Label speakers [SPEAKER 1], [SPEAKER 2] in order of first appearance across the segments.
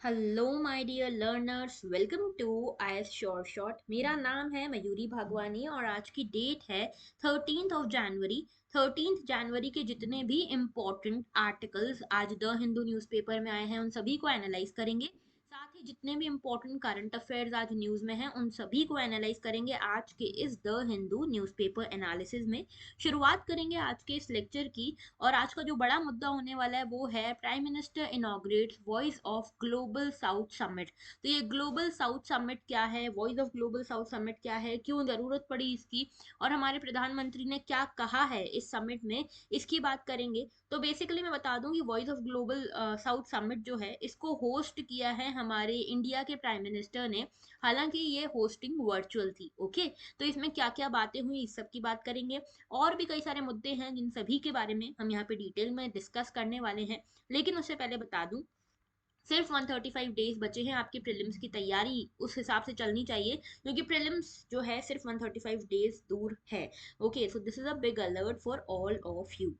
[SPEAKER 1] Hello my dear learners, welcome to IAS short shot. मेरा नाम है मयूरी भागवानी और आज की डेट है 13 जनवरी। 13 जनवरी के जितने भी इम्पोर्टेंट आर्टिकल्स आज द हिंदू न्यूज़पेपर में आए हैं उन सभी को एनालाइज करेंगे। साथ ही जितने भी इम्पोर्टेंट करंट अफेयर्स आज न्यूज में हैं उन सभी को एनालाइज करेंगे आज के इस द हिंदू न्यूज़पेपर एनालिसिस में। शुरुआत करेंगे आज के इस लेक्चर की। और आज का जो बड़ा मुद्दा होने वाला है वो है prime minister inaugurates voice of global south summit. तो ये ग्लोबल साउथ समिट क्या है, voice of global south summit क्या है, क्यों जरूरत पड़ी इसकी, और हमारे प्रधानमंत्री ने क्या कहा है इस समिट में, इसकी बात करेंगे। तो बेसिकली मैं बता दूं कि voice of global south summit जो है इसको होस्ट किया है हमारे इंडिया के प्राइम मिनिस्टर ने। हालांकि ये होस्टिंग वर्चुअल थी। ओके, तो इसमें क्या क्या बातें हुई इस सब की बात करेंगे। और भी कई सारे मुद्दे हैं जिन सभी के बारे में हम यहाँ पे डिटेल में डिस्कस करने वाले हैं। लेकिन उससे पहले बता दूं, सिर्फ 135 डेज बचे हैं, आपकी प्रीलिम्स की तैयारी उस हिसाब से चलनी चाहिए क्योंकि प्रीलिम्स जो है सिर्फ 135 डेज दूर है। Okay, so this is a big alert for all of you.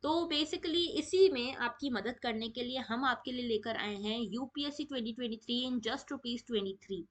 [SPEAKER 1] तो बेसिकली इसी में आपकी मदद करने के लिए हम आपके लिए लेकर आए हैं यूपीएससी 2023 इन जस्ट रुपीज 23।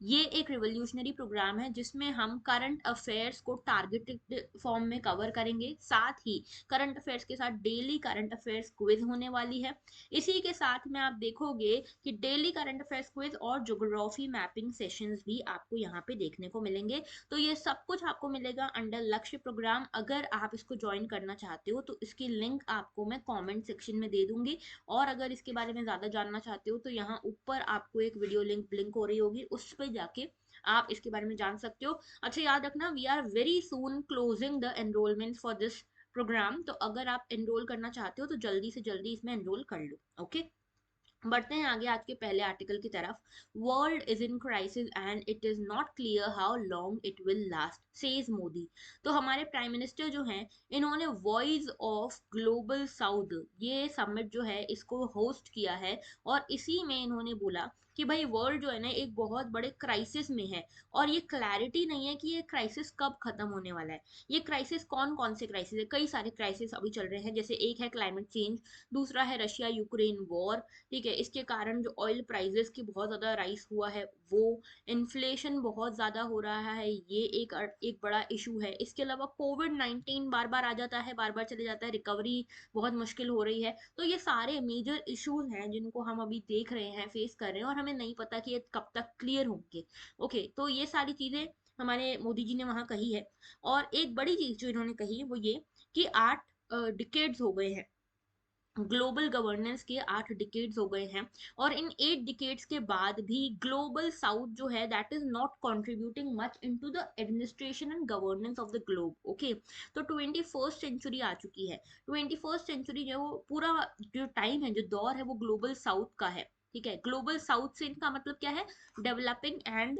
[SPEAKER 1] ये एक रिवोल्यूशनरी प्रोग्राम है जिसमें हम करंट अफेयर्स को टारगेटेड फॉर्म में कवर करेंगे। साथ ही करंट अफेयर्स के साथ डेली करंट अफेयर्स क्विज होने वाली है। इसी के साथ में आप देखोगे कि डेली करंट अफेयर्स क्विज और ज्योग्राफी मैपिंग सेशंस भी आपको यहाँ पे देखने को मिलेंगे। तो ये सब कुछ आपको मिलेगा अंडर लक्ष्य प्रोग्राम। अगर आप इसको ज्वाइन करना चाहते हो तो इसकी लिंक आपको मैं कमेंट सेक्शन में दे दूंगी। और अगर इसके बारे में ज्यादा जानना चाहते हो तो यहाँ ऊपर आपको एक वीडियो लिंक ब्लिंक हो रही होगी, उस पर जाके आप इसके बारे में जान सकते हो। अच्छा, याद रखना, we are very soon closing the enrolment for this programme. तो अगर आप एनरोल करना चाहते हो तो जल्दी से जल्दी इसमें एनरोल कर लो। ओके, बढ़ते हैं आगे आज के पहले आर्टिकल की तरफ। World is in crisis and it is not clear how long it will last, says Modi. तो हमारे प्राइम मिनिस्टर जो हैं इन्होंने वॉइस ऑफ ग्लोबल साउथ ये समिट जो है इसको होस्ट किया है। और इसी में इन्होंने बोला कि भाई वर्ल्ड जो है ना एक बहुत बड़े क्राइसिस में है और ये क्लैरिटी नहीं है कि ये क्राइसिस कब खत्म होने वाला है। ये क्राइसिस कौन कौन से क्राइसिस है, कई सारे क्राइसिस अभी चल रहे हैं, जैसे एक है क्लाइमेट चेंज, दूसरा है रशिया यूक्रेन वॉर। ठीक है, इसके कारण जो ऑयल प्राइसेस की बहुत ज्यादा राइस हुआ है वो, इन्फ्लेशन बहुत ज्यादा हो रहा है, ये एक बड़ा इशू है। इसके अलावा कोविड 19 बार बार आ जाता है, बार बार चले जाता है, रिकवरी बहुत मुश्किल हो रही है। तो ये सारे मेजर इश्यूज हैं जिनको हम अभी देख रहे हैं, फेस कर रहे हैं, और हमें नहीं पता कि ये कब तक क्लियर होंगे। ओके, तो ये सारी चीजें हमारे मोदी जी ने वहां कही है। और एक बड़ी चीज जो इन्होंने कही वो ये कि 8 डिकेड्स हो गए हैं, ग्लोबल गवर्नेंस के 8 डिकेड्स हो गए हैं। और इन 8 डिकेड्स के बाद भी ग्लोबल साउथ जो है that is not contributing much into the administration and governance of the globe. Okay, तो 21st सेंचुरी आ चुकी है। 21st सेंचुरी जो पूरा जो टाइम है, जो दौर है, वो ग्लोबल साउथ का है। ठीक है, ग्लोबल साउथ से इनका मतलब क्या है, developing and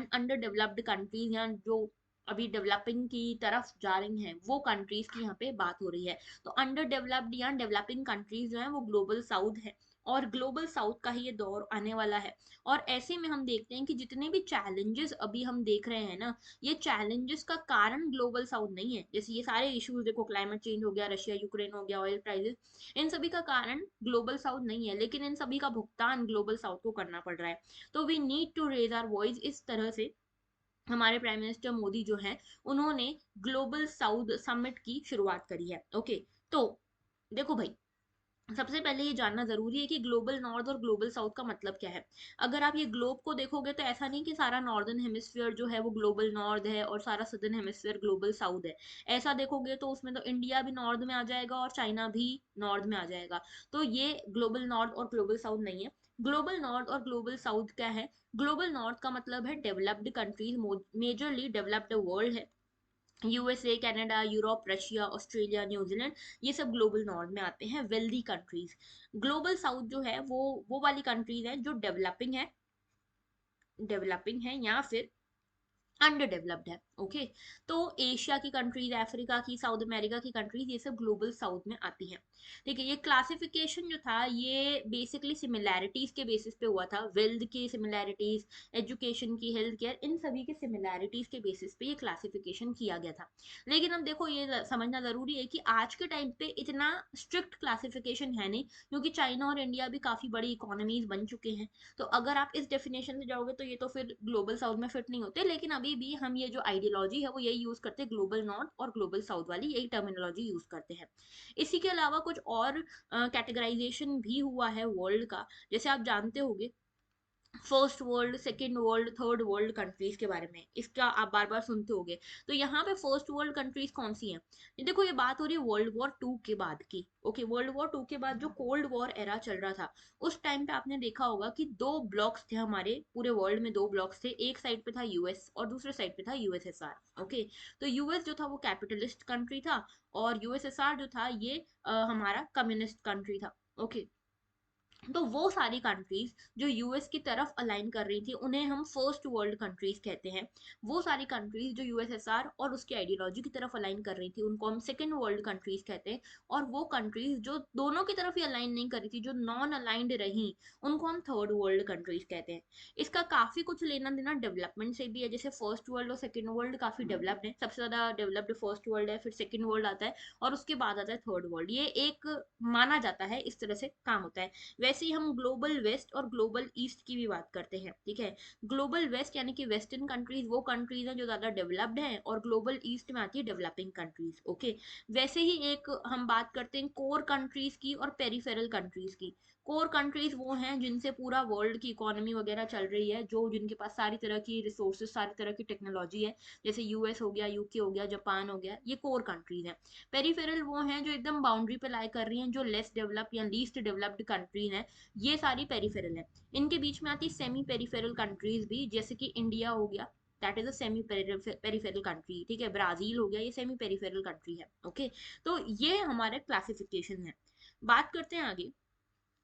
[SPEAKER 1] under developed countries, या जो अभी डेवलपिंग की तरफ जा रही हैं वो कंट्रीज की यहाँ पे बात हो रही है। तो अंडर डेवलप्ड या डेवलपिंग कंट्रीज जो है वो ग्लोबल साउथ है। और ग्लोबल साउथ का ही ये दौर आने वाला है। और ऐसे में हम देखते हैं कि जितने भी चैलेंजेस अभी हम देख रहे हैं ना, ये चैलेंजेस का कारण ग्लोबल साउथ नहीं है। जैसे ये सारे इश्यूज देखो, क्लाइमेट चेंज हो गया, रशिया यूक्रेन हो गया, ऑयल प्राइसेस, इन सभी का कारण ग्लोबल साउथ नहीं है, लेकिन इन सभी का भुगतान ग्लोबल साउथ को करना पड़ रहा है। तो we need to raise our voice, इस तरह से हमारे प्राइम मिनिस्टर मोदी जो है उन्होंने ग्लोबल साउथ समिट की शुरुआत करी है। ओके, तो देखो भाई, सबसे पहले ये जानना जरूरी है कि ग्लोबल नॉर्थ और ग्लोबल साउथ का मतलब क्या है। अगर आप ये ग्लोब को देखोगे तो ऐसा नहीं कि सारा नॉर्दर्न हेमिस्फीयर जो है वो ग्लोबल नॉर्थ है और सारा सदर्न हेमिस्फीयर ग्लोबल साउथ है। ऐसा देखोगे तो उसमें तो इंडिया भी नॉर्थ में आ जाएगा और चाइना भी नॉर्थ में आ जाएगा। तो ये ग्लोबल नॉर्थ और ग्लोबल साउथ नहीं है। ग्लोबल नॉर्थ और ग्लोबल साउथ क्या है, ग्लोबल नॉर्थ का मतलब है developed countries, majorly developed world है। USA, Canada, Europe, Russia, Australia, New Zealand, ये सब ग्लोबल नॉर्थ में आते हैं, वेल्दी कंट्रीज। ग्लोबल साउथ जो है वो वाली कंट्रीज है जो डेवलपिंग है या फिर अंडर डेवलप्ड है। ओके। तो एशिया की कंट्रीज, अफ्रीका की, साउथ अमेरिका की कंट्रीज, ये सब ग्लोबल साउथ में आती हैं। ठीक है, ये क्लासिफिकेशन जो था ये बेसिकली सिमिलैरिटीज के बेसिस पे हुआ था, वेल्थ की सिमिलैरिटीज, एजुकेशन की, हेल्थ केयर, इन सभी के सिमिलैरिटीज के बेसिस पे ये क्लासिफिकेशन किया गया था। लेकिन अब देखो ये समझना जरूरी है कि आज के टाइम पे इतना स्ट्रिक्ट क्लासिफिकेशन है नहीं, क्योंकि चाइना और इंडिया भी काफी बड़ी इकोनॉमीज बन चुके हैं। तो अगर आप इस डेफिनेशन से जाओगे तो ये तो फिर ग्लोबल साउथ में फिट नहीं होते, लेकिन अभी भी हम ये जो आइडियोलॉजी है वो यही यूज करते हैं, ग्लोबल नॉर्थ और ग्लोबल साउथ वाली यही टर्मिनोलॉजी यूज करते हैं। इसी के अलावा कुछ और कैटेगराइजेशन भी हुआ है वर्ल्ड का, जैसे आप जानते होंगे first world, second world, third world countries के बारे में, इसका आप बार बार सुनते होंगे। तो यहाँ पे फर्स्ट वर्ल्ड कंट्रीज कौन सी हैं? ये देखो, ये बात हो रही है वर्ल्ड वॉर 2 के बाद की। ओके, वर्ल्ड वॉर 2 के बाद जो कोल्ड वॉर एरा चल रहा था, उस टाइम पे आपने देखा होगा कि दो ब्लॉक्स थे हमारे पूरे वर्ल्ड में, दो ब्लॉक्स थे। एक साइड पे था यूएस और दूसरे साइड पे था यूएसएसआर। ओके, तो यूएस जो था वो कैपिटलिस्ट कंट्री था, और यूएसएसआर जो था ये हमारा कम्युनिस्ट कंट्री था। ओके, तो वो सारी कंट्रीज जो यूएस की तरफ अलाइन कर रही थी उन्हें हम फर्स्ट वर्ल्ड कंट्रीज कहते हैं। वो सारी कंट्रीज जो यूएसएसआर और उसकी आइडियोलॉजी की तरफ अलाइन कर रही थी उनको हम सेकेंड वर्ल्ड कंट्रीज कहते हैं। और वो कंट्रीज जो दोनों की तरफ ही अलाइन नहीं कर रही थी, जो नॉन अलाइंड रही, उनको हम थर्ड वर्ल्ड कंट्रीज कहते हैं। इसका काफी कुछ लेना देना डेवलपमेंट से भी है, जैसे फर्स्ट वर्ल्ड और सेकेंड वर्ल्ड काफी डेवलप्ड है, सबसे ज्यादा डेवलप्ड फर्स्ट वर्ल्ड है, फिर सेकेंड वर्ल्ड आता है, और उसके बाद आता है थर्ड वर्ल्ड। ये एक माना जाता है, इस तरह से काम होता है। वैसे ही हम ग्लोबल वेस्ट और ग्लोबल ईस्ट की भी बात करते हैं। ठीक है, ग्लोबल वेस्ट यानी कि वेस्टर्न कंट्रीज वो कंट्रीज हैं जो ज्यादा डेवलप्ड हैं, और ग्लोबल ईस्ट में आती है डेवलपिंग कंट्रीज। ओके, वैसे ही एक हम बात करते हैं कोर कंट्रीज की और पेरिफेरल कंट्रीज की। कोर कंट्रीज वो हैं जिनसे पूरा वर्ल्ड की इकोनॉमी वगैरह चल रही है, जो जिनके पास सारी तरह की रिसोर्सेज, सारी तरह की टेक्नोलॉजी है, जैसे यूएस हो गया, यूके हो गया, जापान हो गया, ये कोर कंट्रीज हैं। पेरिफेरल वो हैं जो एकदम बाउंड्री पे लाई कर रही हैं, जो लेस डेवलप या लीस्ट डेवलप्ड कंट्रीज हैं, ये सारी पेरिफेरल है। इनके बीच में आती सेमी पेरिफेरल कंट्रीज भी, जैसे कि इंडिया हो गया, that is a semi peripheral country. ठीक है, ब्राजील हो गया, ये सेमी पेरिफेरल कंट्री है। ओके, तो ये हमारे क्लासिफिकेशन है। बात करते हैं आगे।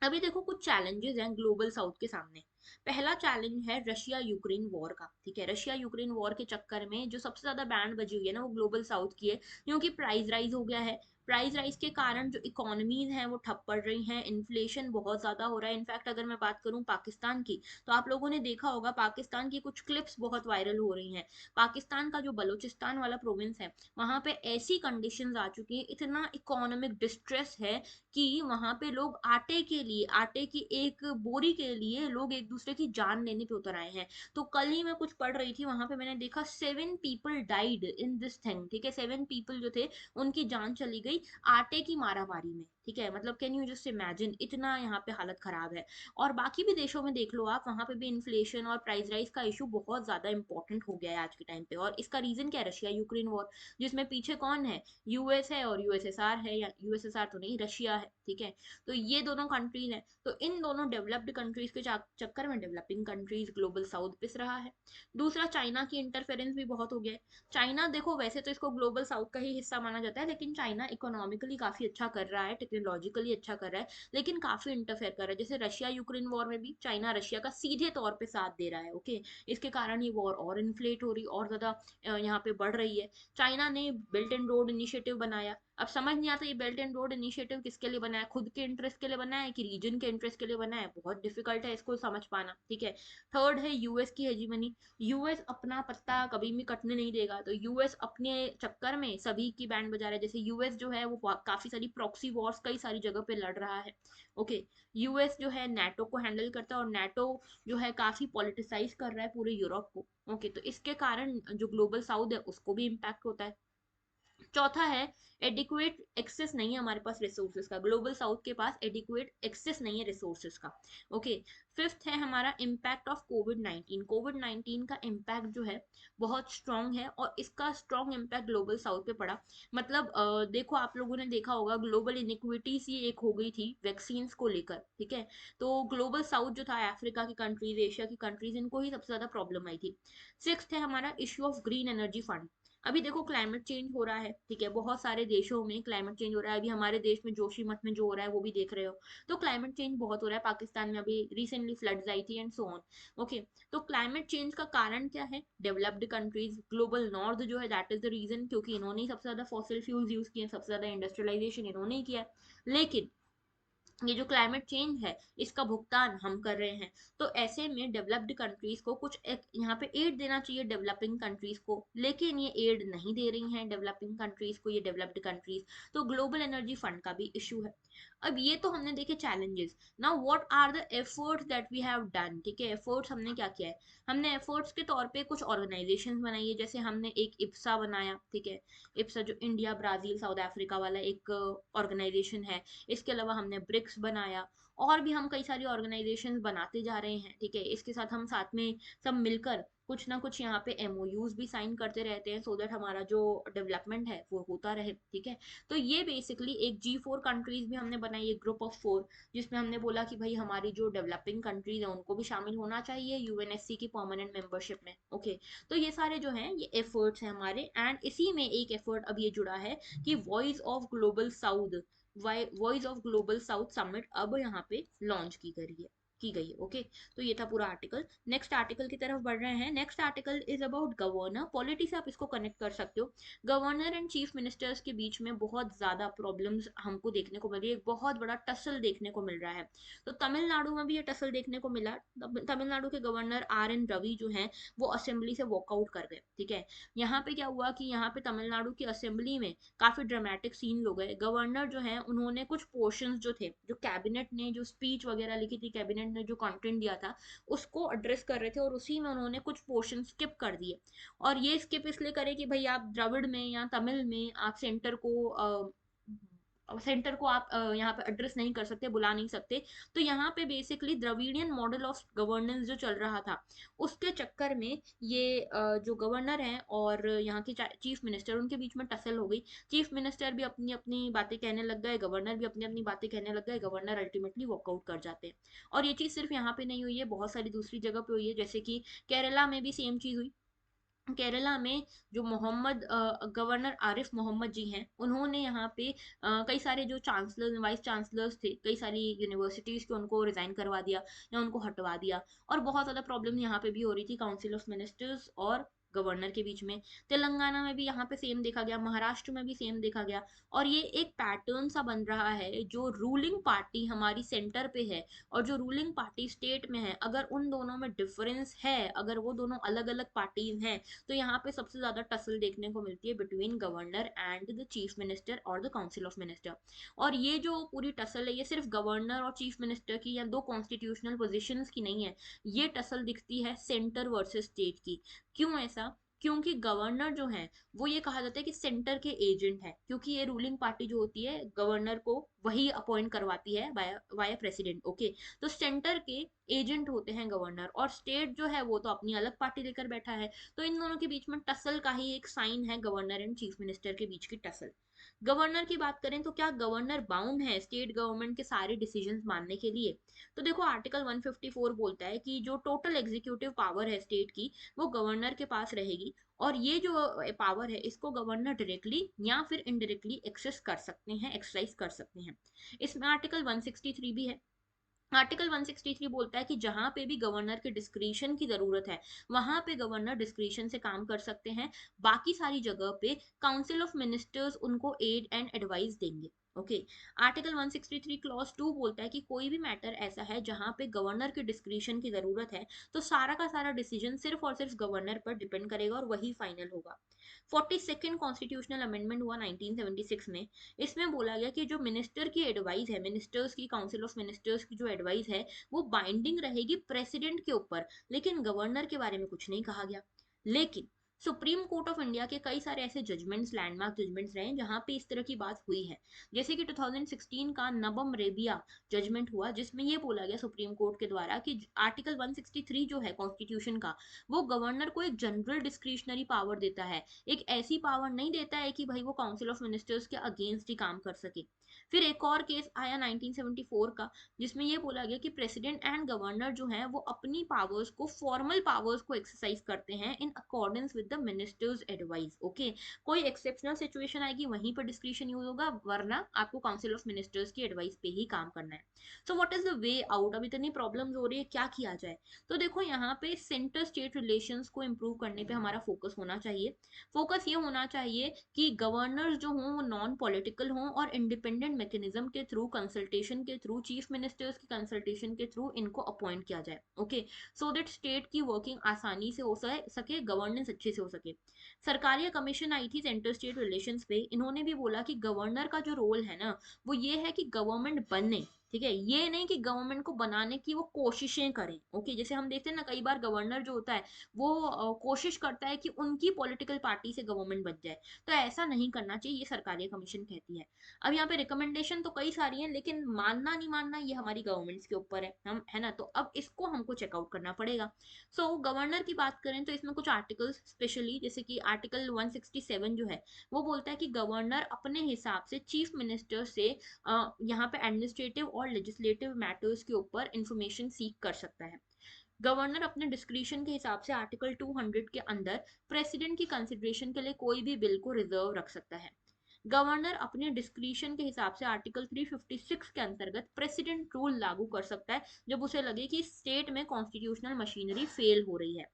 [SPEAKER 1] अभी देखो कुछ चैलेंजेस हैं ग्लोबल साउथ के सामने। पहला चैलेंज है रशिया यूक्रेन वॉर का। ठीक है, रशिया यूक्रेन वॉर के चक्कर में जो सबसे ज्यादा बैंड बजी हुई है ना वो ग्लोबल साउथ की है, क्योंकि प्राइस राइज हो गया है। प्राइस राइज के कारण जो इकोनॉमीज हैं वो ठप पड़ रही हैं, इन्फ्लेशन बहुत ज्यादा हो रहा है। इनफैक्ट अगर मैं बात करूं पाकिस्तान की, तो आप लोगों ने देखा होगा पाकिस्तान की कुछ क्लिप्स बहुत वायरल हो रही हैं। पाकिस्तान का जो बलूचिस्तान वाला प्रोविंस है, वहां पे ऐसी कंडीशंस आ चुकी हैं, इतना इकोनॉमिक डिस्ट्रेस है कि वहां पे लोग आटे के लिए, आटे की एक बोरी के लिए लोग एक दूसरे की जान लेने पे उतर आए हैं। तो कल ही मैं कुछ पढ़ रही थी, वहां पे मैंने देखा 7 people died in this thing. ठीक है, 7 पीपल जो थे उनकी जान चली गई आटे की मारामारी में। ठीक है, मतलब कैन यू जस्ट इमेजिन, इतना यहाँ पे हालत खराब है। और बाकी भी देशों में देख लो आप, वहां पे भी इन्फ्लेशन और प्राइस राइज का इशू बहुत ज्यादा इंपॉर्टेंट हो गया है आज के टाइम पे। और इसका रीजन क्या है? रशिया यूक्रेन वॉर, जिसमें पीछे कौन है? यूएस है और यूएसएसआर है, या यूएसएसआर तो नहीं, रशिया है। ठीक है, तो ये दोनों कंट्रीज हैं। तो इन दोनों डेवलप्ड कंट्रीज के चक्कर में डेवलपिंग कंट्रीज ग्लोबल साउथ पिस रहा है। दूसरा, चाइना की इंटरफेरेंस भी बहुत हो गया है। चाइना देखो, वैसे तो इसको ग्लोबल साउथ का ही हिस्सा माना जाता है, लेकिन चाइना इकोनॉमिकली काफी अच्छा कर रहा है, टेक्नोलॉजिकली अच्छा कर रहा है, लेकिन काफी इंटरफेयर कर रहा है। जैसे रशिया यूक्रेन वॉर में भी चाइना रशिया का सीधे तौर पे साथ दे रहा है। ओके, इसके कारण ये वॉर और इन्फ्लेट हो रही, और ज्यादा यहाँ पे बढ़ रही है। चाइना ने बेल्ट एंड रोड इनिशिएटिव बनाया। अब समझ नहीं आता ये बेल्ट एंड रोड इनिशिएटिव किसके लिए बनाया, खुद के इंटरेस्ट के लिए बनाया है कि रीजन के इंटरेस्ट के लिए बनाया है, बहुत डिफिकल्ट है इसको समझ पाना। ठीक है, थर्ड है यूएस की हेजीमनी। यूएस अपना पत्ता कभी भी कटने नहीं देगा, तो यूएस अपने चक्कर में सभी की बैंड बजा रहा है। जैसे यूएस जो है वो काफी सारी प्रॉक्सी वॉर्स कई सारी जगह पे लड़ रहा है। ओके, यूएस जो है नेटो को हैंडल करता है, और नेटो जो है काफी पॉलिटिसाइज कर रहा है पूरे यूरोप को। ओके, तो इसके कारण जो ग्लोबल साउथ है उसको भी इम्पैक्ट होता है। चौथा है एडिक्वेट एक्सेस नहीं है हमारे पास रिसोर्सेज का, ग्लोबल साउथ के पास एडिक्वेट एक्सेस नहीं है रिसोर्सेज का। ओके, फिफ्थ है हमारा इम्पैक्ट ऑफ कोविड 19। कोविड 19 का इम्पैक्ट जो है बहुत स्ट्रांग है, और इसका स्ट्रांग इम्पैक्ट ग्लोबल साउथ पे पड़ा। मतलब देखो, आप लोगों ने देखा होगा ग्लोबल इनिक्विटीज ये एक हो गई थी वैक्सीन को लेकर। ठीक है, तो ग्लोबल साउथ जो था, अफ्रीका की कंट्रीज, एशिया की कंट्रीज, इनको ही सबसे ज्यादा प्रॉब्लम आई थी। सिक्स्थ है हमारा issue of green energy fund. अभी देखो क्लाइमेट चेंज हो रहा है, ठीक है, बहुत सारे देशों में क्लाइमेट चेंज हो रहा है। अभी हमारे देश में जोशीमठ में जो हो रहा है वो भी देख रहे हो। तो क्लाइमेट चेंज बहुत हो रहा है, पाकिस्तान में अभी रिसेंटली फ्लड्स आई थी एंड सो ऑन। ओके, तो क्लाइमेट चेंज का कारण क्या है? डेवलप्ड कंट्रीज, ग्लोबल नॉर्थ जो है, दैट इज द रीजन, क्योंकि इन्होंने ही सबसे ज्यादा फॉसिल फ्यूल्स यूज किए हैं, सबसे ज्यादा इंडस्ट्रियलाइजेशन इन्होंने ही किया है। लेकिन ये जो क्लाइमेट चेंज है इसका भुगतान हम कर रहे हैं। तो ऐसे में डेवलप्ड कंट्रीज को कुछ एक यहाँ पे एड देना चाहिए डेवलपिंग कंट्रीज को, लेकिन ये एड नहीं दे रही हैं डेवलपिंग कंट्रीज को, ये डेवलप्ड कंट्रीज। तो ग्लोबल एनर्जी फंड का भी इशू है। अब ये तो हमने देखे challenges. Now what are the efforts that we have done, ठीक है, एफर्ट्स हमने क्या किया है? हमने एफर्ट्स के तौर पे कुछ ऑर्गेनाइजेशन बनाई है, जैसे हमने एक इप्सा बनाया, ठीक है, इप्सा जो इंडिया ब्राजील साउथ अफ्रीका वाला एक ऑर्गेनाइजेशन है। इसके अलावा हमने ब्रिक्स बनाया, और भी हम कई सारी ऑर्गेनाइजेशंस बनाते जा रहे हैं, ठीक है। इसके साथ हम साथ में सब मिलकर कुछ ना कुछ यहाँ पे एमओयूज भी साइन करते रहते हैं, सो दैट हमारा जो डेवलपमेंट है वो होता रहे, ठीक है। तो ये बेसिकली एक G4 कंट्रीज भी हमने बनाई, एक ग्रुप ऑफ 4, जिसमें हमने बोला कि भाई हमारी जो डेवलपिंग कंट्रीज है उनको भी शामिल होना चाहिए यूएनएससी की परमानेंट मेंबरशिप में। ओके, तो ये सारे जो हैं ये एफर्ट्स हैं हमारे, एंड इसी में एक एफर्ट अब ये जुड़ा है कि voice of global south, voice of global south summit अब यहाँ पे लॉन्च की गई है। ओके, तो ये था पूरा आर्टिकल। नेक्स्ट आर्टिकल की तरफ बढ़ रहे हैं। Next article is about governor polity, से आप इसको कनेक्ट कर सकते हो। गवर्नर एंड चीफ मिनिस्टर्स के बीच में बहुत ज्यादा प्रॉब्लम्स हमको देखने को मिल रही है, एक बहुत बड़ा टसल देखने को मिल रहा है। तो तमिलनाडु में भी ये टसल देखने को मिला। तमिलनाडु के गवर्नर RN रवि जो हैं वो असेंबली से वॉकआउट कर गए, ठीक है। यहाँ पे क्या हुआ कि यहाँ पे तमिलनाडु की असेंबली में काफी ड्रामेटिक सीन हो गए। गवर्नर जो है उन्होंने कुछ पोर्शंस जो थे, जो कैबिनेट ने जो स्पीच वगैरह लिखी थी, कैबिनेट ने जो कंटेंट दिया था उसको एड्रेस कर रहे थे, और उसी में उन्होंने कुछ पोर्शन स्किप कर दिए। और ये स्किप इसलिए करे कि भाई आप द्रविड़ में या तमिल में आप सेंटर को आप यहाँ पे एड्रेस नहीं कर सकते, बुला नहीं सकते। तो यहाँ पे basically Dravidian model of governance जो चल रहा था उसके चक्कर में ये जो गवर्नर हैं और यहाँ के चीफ मिनिस्टर, उनके बीच में टसल हो गई। चीफ मिनिस्टर भी अपनी अपनी बातें कहने लग गए, गवर्नर भी अपनी अपनी बातें कहने लग गए, गवर्नर अल्टीमेटली वॉकआउट कर जाते हैं। और ये चीज़ सिर्फ यहाँ पे नहीं हुई है, बहुत सारी दूसरी जगह पे हुई है, जैसे कि केरला में भी सेम चीज़ हुई। केरला में जो गवर्नर आरिफ मोहम्मद जी हैं उन्होंने यहाँ पे कई सारे जो चांसलर वाइस चांसलर्स थे कई सारी यूनिवर्सिटीज के, उनको रिजाइन करवा दिया या उनको हटवा दिया। और बहुत ज़्यादा प्रॉब्लम यहाँ पे भी हो रही थी काउंसिल ऑफ मिनिस्टर्स और गवर्नर के बीच में। तेलंगाना में भी यहाँ पे सेम देखा गया, महाराष्ट्र में भी सेम देखा गया। और ये एक पैटर्न सा बन रहा है, जो रूलिंग पार्टी हमारी सेंटर पे है और जो रूलिंग पार्टी स्टेट में है, अगर उन दोनों में डिफरेंस है, अगर वो दोनों अलग अलग पार्टीज हैं, तो यहाँ पे सबसे ज्यादा टसल देखने को मिलती है between governor and the chief minister और द काउंसिल ऑफ मिनिस्टर। और ये जो पूरी टसल है ये सिर्फ गवर्नर और चीफ मिनिस्टर की या दो कॉन्स्टिट्यूशनल पोजिशंस की नहीं है, ये टसल दिखती है सेंटर वर्सेस स्टेट की। क्यों ऐसा? क्योंकि गवर्नर जो है वो ये कहा जाता है कि सेंटर के एजेंट है, क्योंकि ये रूलिंग पार्टी जो होती है गवर्नर को वही अपॉइंट करवाती है वाया प्रेसिडेंट। ओके, तो सेंटर के एजेंट होते हैं गवर्नर, और स्टेट जो है वो तो अपनी अलग पार्टी लेकर बैठा है। तो इन दोनों के बीच में टसल का ही एक साइन है गवर्नर एंड चीफ मिनिस्टर के बीच की टसल। गवर्नर की बात करें तो क्या गवर्नर बाउंड है स्टेट गवर्नमेंट के सारे डिसीजंस मानने के लिए? तो देखो आर्टिकल 154 बोलता है कि जो टोटल एग्जीक्यूटिव पावर है स्टेट की वो गवर्नर के पास रहेगी, और ये जो पावर है इसको गवर्नर डायरेक्टली या फिर इनडायरेक्टली एक्सेस कर सकते हैं, एक्सरसाइज कर सकते हैं। इसमें आर्टिकल 163 भी है। आर्टिकल 163 बोलता है कि जहां पे भी गवर्नर के डिस्क्रिशन की जरूरत है वहां पे गवर्नर डिस्क्रिशन से काम कर सकते हैं, बाकी सारी जगह पे काउंसिल ऑफ मिनिस्टर्स उनको एड एंड एडवाइस देंगे। ओके, आर्टिकल 163 क्लॉज 2 बोलता है कि कोई भी मैटर ऐसा है जहां पे गवर्नर के डिस्क्रिशन की जरूरत है तो सारा का सारा डिसीजन सिर्फ और सिर्फ गवर्नर पर डिपेंड करेगा और वही फाइनल होगा। 42nd कॉन्स्टिट्यूशनल अमेंडमेंट हुआ 1976 में। इसमें बोला गया कि जो मिनिस्टर की एडवाइस है, मिनिस्टर्स की काउंसिल ऑफ मिनिस्टर्स की जो एडवाइस है वो बाइंडिंग रहेगी प्रेसिडेंट के ऊपर, लेकिन गवर्नर के बारे में कुछ नहीं कहा गया। लेकिन सुप्रीम कोर्ट ऑफ इंडिया के कई सारे ऐसे जजमेंट्स, लैंडमार्क जजमेंट्स रहे जहां पे इस तरह की बात हुई है। जैसे कि 2016 का नबम रेबिया जजमेंट हुआ, जिसमें ये बोला गया सुप्रीम कोर्ट के द्वारा कि आर्टिकल 163 जो है कॉन्स्टिट्यूशन का वो गवर्नर को एक जनरल डिस्क्रिशनरी पावर देता है, एक ऐसी पावर नहीं देता है कि भाई वो काउंसिल ऑफ मिनिस्टर्स के अगेंस्ट ही काम कर सके। फिर एक और केस आया 1974 का, जिसमें ये बोला गया कि प्रेसिडेंट एंड गवर्नर जो है वो अपनी पावर्स को, फॉर्मल पावर्स को एक्सरसाइज करते हैं in accordance with the ministers advice. Okay, कोई एक्सेप्शनल सिचुएशन आएगी वहीं पर डिस्क्रिशन यूज होगा, वरना आपको काउंसिल ऑफ मिनिस्टर्स की एडवाइस पे ही काम करना है। So what is the way out? अब इतनी प्रॉब्लम्स हो रही है, क्या किया जाए? तो देखो यहाँ पे सेंटर स्टेट रिलेशंस को इम्प्रूव करने पे हमारा फोकस होना चाहिए। फोकस ये होना चाहिए कि गवर्नर्स जो हों वो नॉन पॉलिटिकल हों और इंडिपेंडेंट मैकेनिज्म के थ्रू, कंसल्टेशन के थ्रू, चीफ मिनिस्टर्स की कंसल्टेशन के थ्रू इनको अपॉइंट किया जाए। ओके, सो दैट स्टेट की वर्किंग आसानी से हो सके, गवर्नेंस अच्छे से हो सके। सरकारी कमीशन आई थी सेंटर स्टेट रिलेशंस पे, इन्होंने भी बोला कि गवर्नर का जो रोल है ना वो ये है कि गवर्नमेंट बनने, ठीक है, ये नहीं कि गवर्नमेंट को बनाने की वो कोशिशें करें। ओके, जैसे हम देखते हैं ना कई बार गवर्नर जो होता है वो कोशिश करता है कि उनकी पॉलिटिकल पार्टी से गवर्नमेंट बन जाए, तो ऐसा नहीं करना चाहिए, ये सरकारी कमीशन कहती है। अब यहाँ पे रिकमेंडेशन तो कई सारी हैं, लेकिन मानना नहीं मानना ये हमारी गवर्नमेंट्स के ऊपर है, हम है ना, तो अब इसको हमको चेकआउट करना पड़ेगा। सो गवर्नर की बात करें तो इसमें कुछ आर्टिकल्स स्पेशली, जैसे कि आर्टिकल 167 जो है वो बोलता है कि गवर्नर अपने हिसाब से चीफ मिनिस्टर से यहाँ पे एडमिनिस्ट्रेटिव और लेजिस्लेटिव मैटर्स के ऊपर इंफॉर्मेशन सीख कर सकता है। गवर्नर अपने डिस्क्रिशन के हिसाब से आर्टिकल 200 के अंदर प्रेसिडेंट की कंसिडरेशन के लिए कोई भी बिल को रिजर्व रख सकता है। गवर्नर अपने डिस्क्रिशन के हिसाब से आर्टिकल 356 के अंतर्गत प्रेसिडेंट रूल लागू कर सकता है जब उसे लगे कि स्टेट में कॉन्स्टिट्यूशनल मशीनरी फेल हो रही है।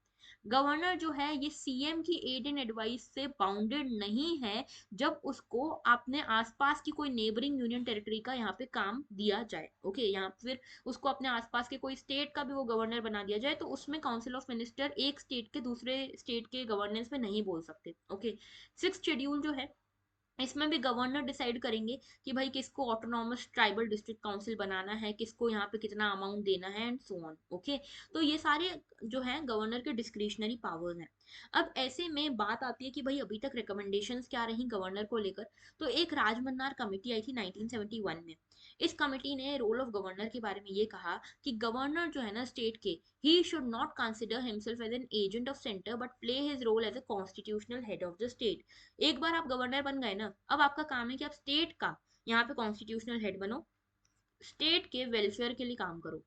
[SPEAKER 1] गवर्नर जो है ये सीएम की एड एंड एडवाइस से बाउंडेड नहीं है जब उसको अपने आसपास की कोई नेबरिंग यूनियन टेरिटरी का यहाँ पे काम दिया जाए। ओके, यहाँ फिर उसको अपने आसपास के कोई स्टेट का भी वो गवर्नर बना दिया जाए तो उसमें काउंसिल ऑफ मिनिस्टर एक स्टेट के दूसरे स्टेट के गवर्नेंस में नहीं बोल सकते। ओके, सिक्स शेड्यूल जो है इसमें भी गवर्नर डिसाइड करेंगे कि भाई किसको ऑटोनॉमस ट्राइबल डिस्ट्रिक्ट काउंसिल बनाना है, किसको यहाँ पे कितना अमाउंट देना है एंड सो ऑन। ओके, तो ये सारे जो है गवर्नर के डिस्क्रिशनरी पावर्स हैं। अब ऐसे में बात आती है कि भाई अभी तक रिकमेंडेशंस क्या रही गवर्नर को लेकर। तो एक राजमन्नार कमेटी आई थी 1971 में। इस कमेटी ने रोल ऑफ गवर्नर के बारे में ये कहा कि गवर्नर जो है ना स्टेट के, he should not consider himself as an agent of center but play his role as a constitutional head of the state। एक बार आप गवर्नर बन गए ना, अब आपका काम है कि आप स्टेट का यहाँ पे कॉन्स्टिट्यूशनल हेड बनो, स्टेट के वेलफेयर के लिए काम करो,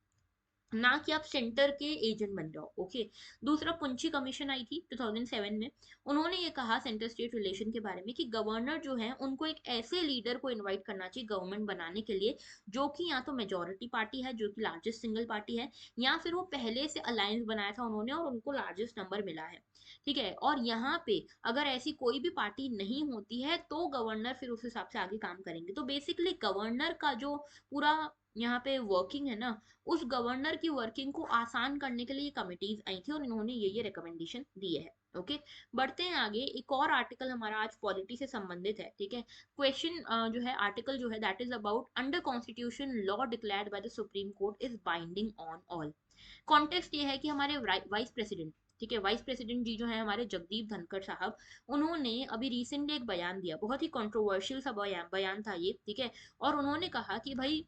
[SPEAKER 1] ना कि आप सेंटर के एजेंट बन जाओ। ओके, दूसरा पुंछी कमीशन आई थी 2007 में। उन्होंने ये कहा सेंटर स्टेट रिलेशन के बारे में कि गवर्नर जो है उनको एक ऐसे लीडर को इनवाइट करना चाहिए गवर्नमेंट बनाने के लिए जो कि या तो मेजोरिटी पार्टी है, जो कि लार्जेस्ट सिंगल पार्टी है, या फिर वो पहले से अलायंस बनाया था उन्होंने और उनको लार्जेस्ट नंबर मिला है। ठीक है, और यहाँ पे अगर ऐसी कोई भी पार्टी नहीं होती है तो गवर्नर फिर उस हिसाब से आगे काम करेंगे। तो बेसिकली गवर्नर का जो पूरा यहाँ पे वर्किंग है ना, उस गवर्नर की वर्किंग को आसान करने के लिए ये कमिटीज आई थी और इन्होंने ये रिकमेंडेशन दिए है। ओके, बढ़ते हैं आगे। एक और आर्टिकल हमारा आज पॉलिटी से संबंधित है। ठीक है, क्वेश्चन जो है आर्टिकल जो है that is about under constitution law declared by the supreme court is binding on all. Context ये है कि हमारे वाइस प्रेसिडेंट, ठीक है, वाइस प्रेसिडेंट जी जो है हमारे जगदीप धनखड़ साहब, उन्होंने अभी रिसेंटली एक बयान दिया, बहुत ही कंट्रोवर्शियल सा बयान था ये। ठीक है, और उन्होंने कहा कि भाई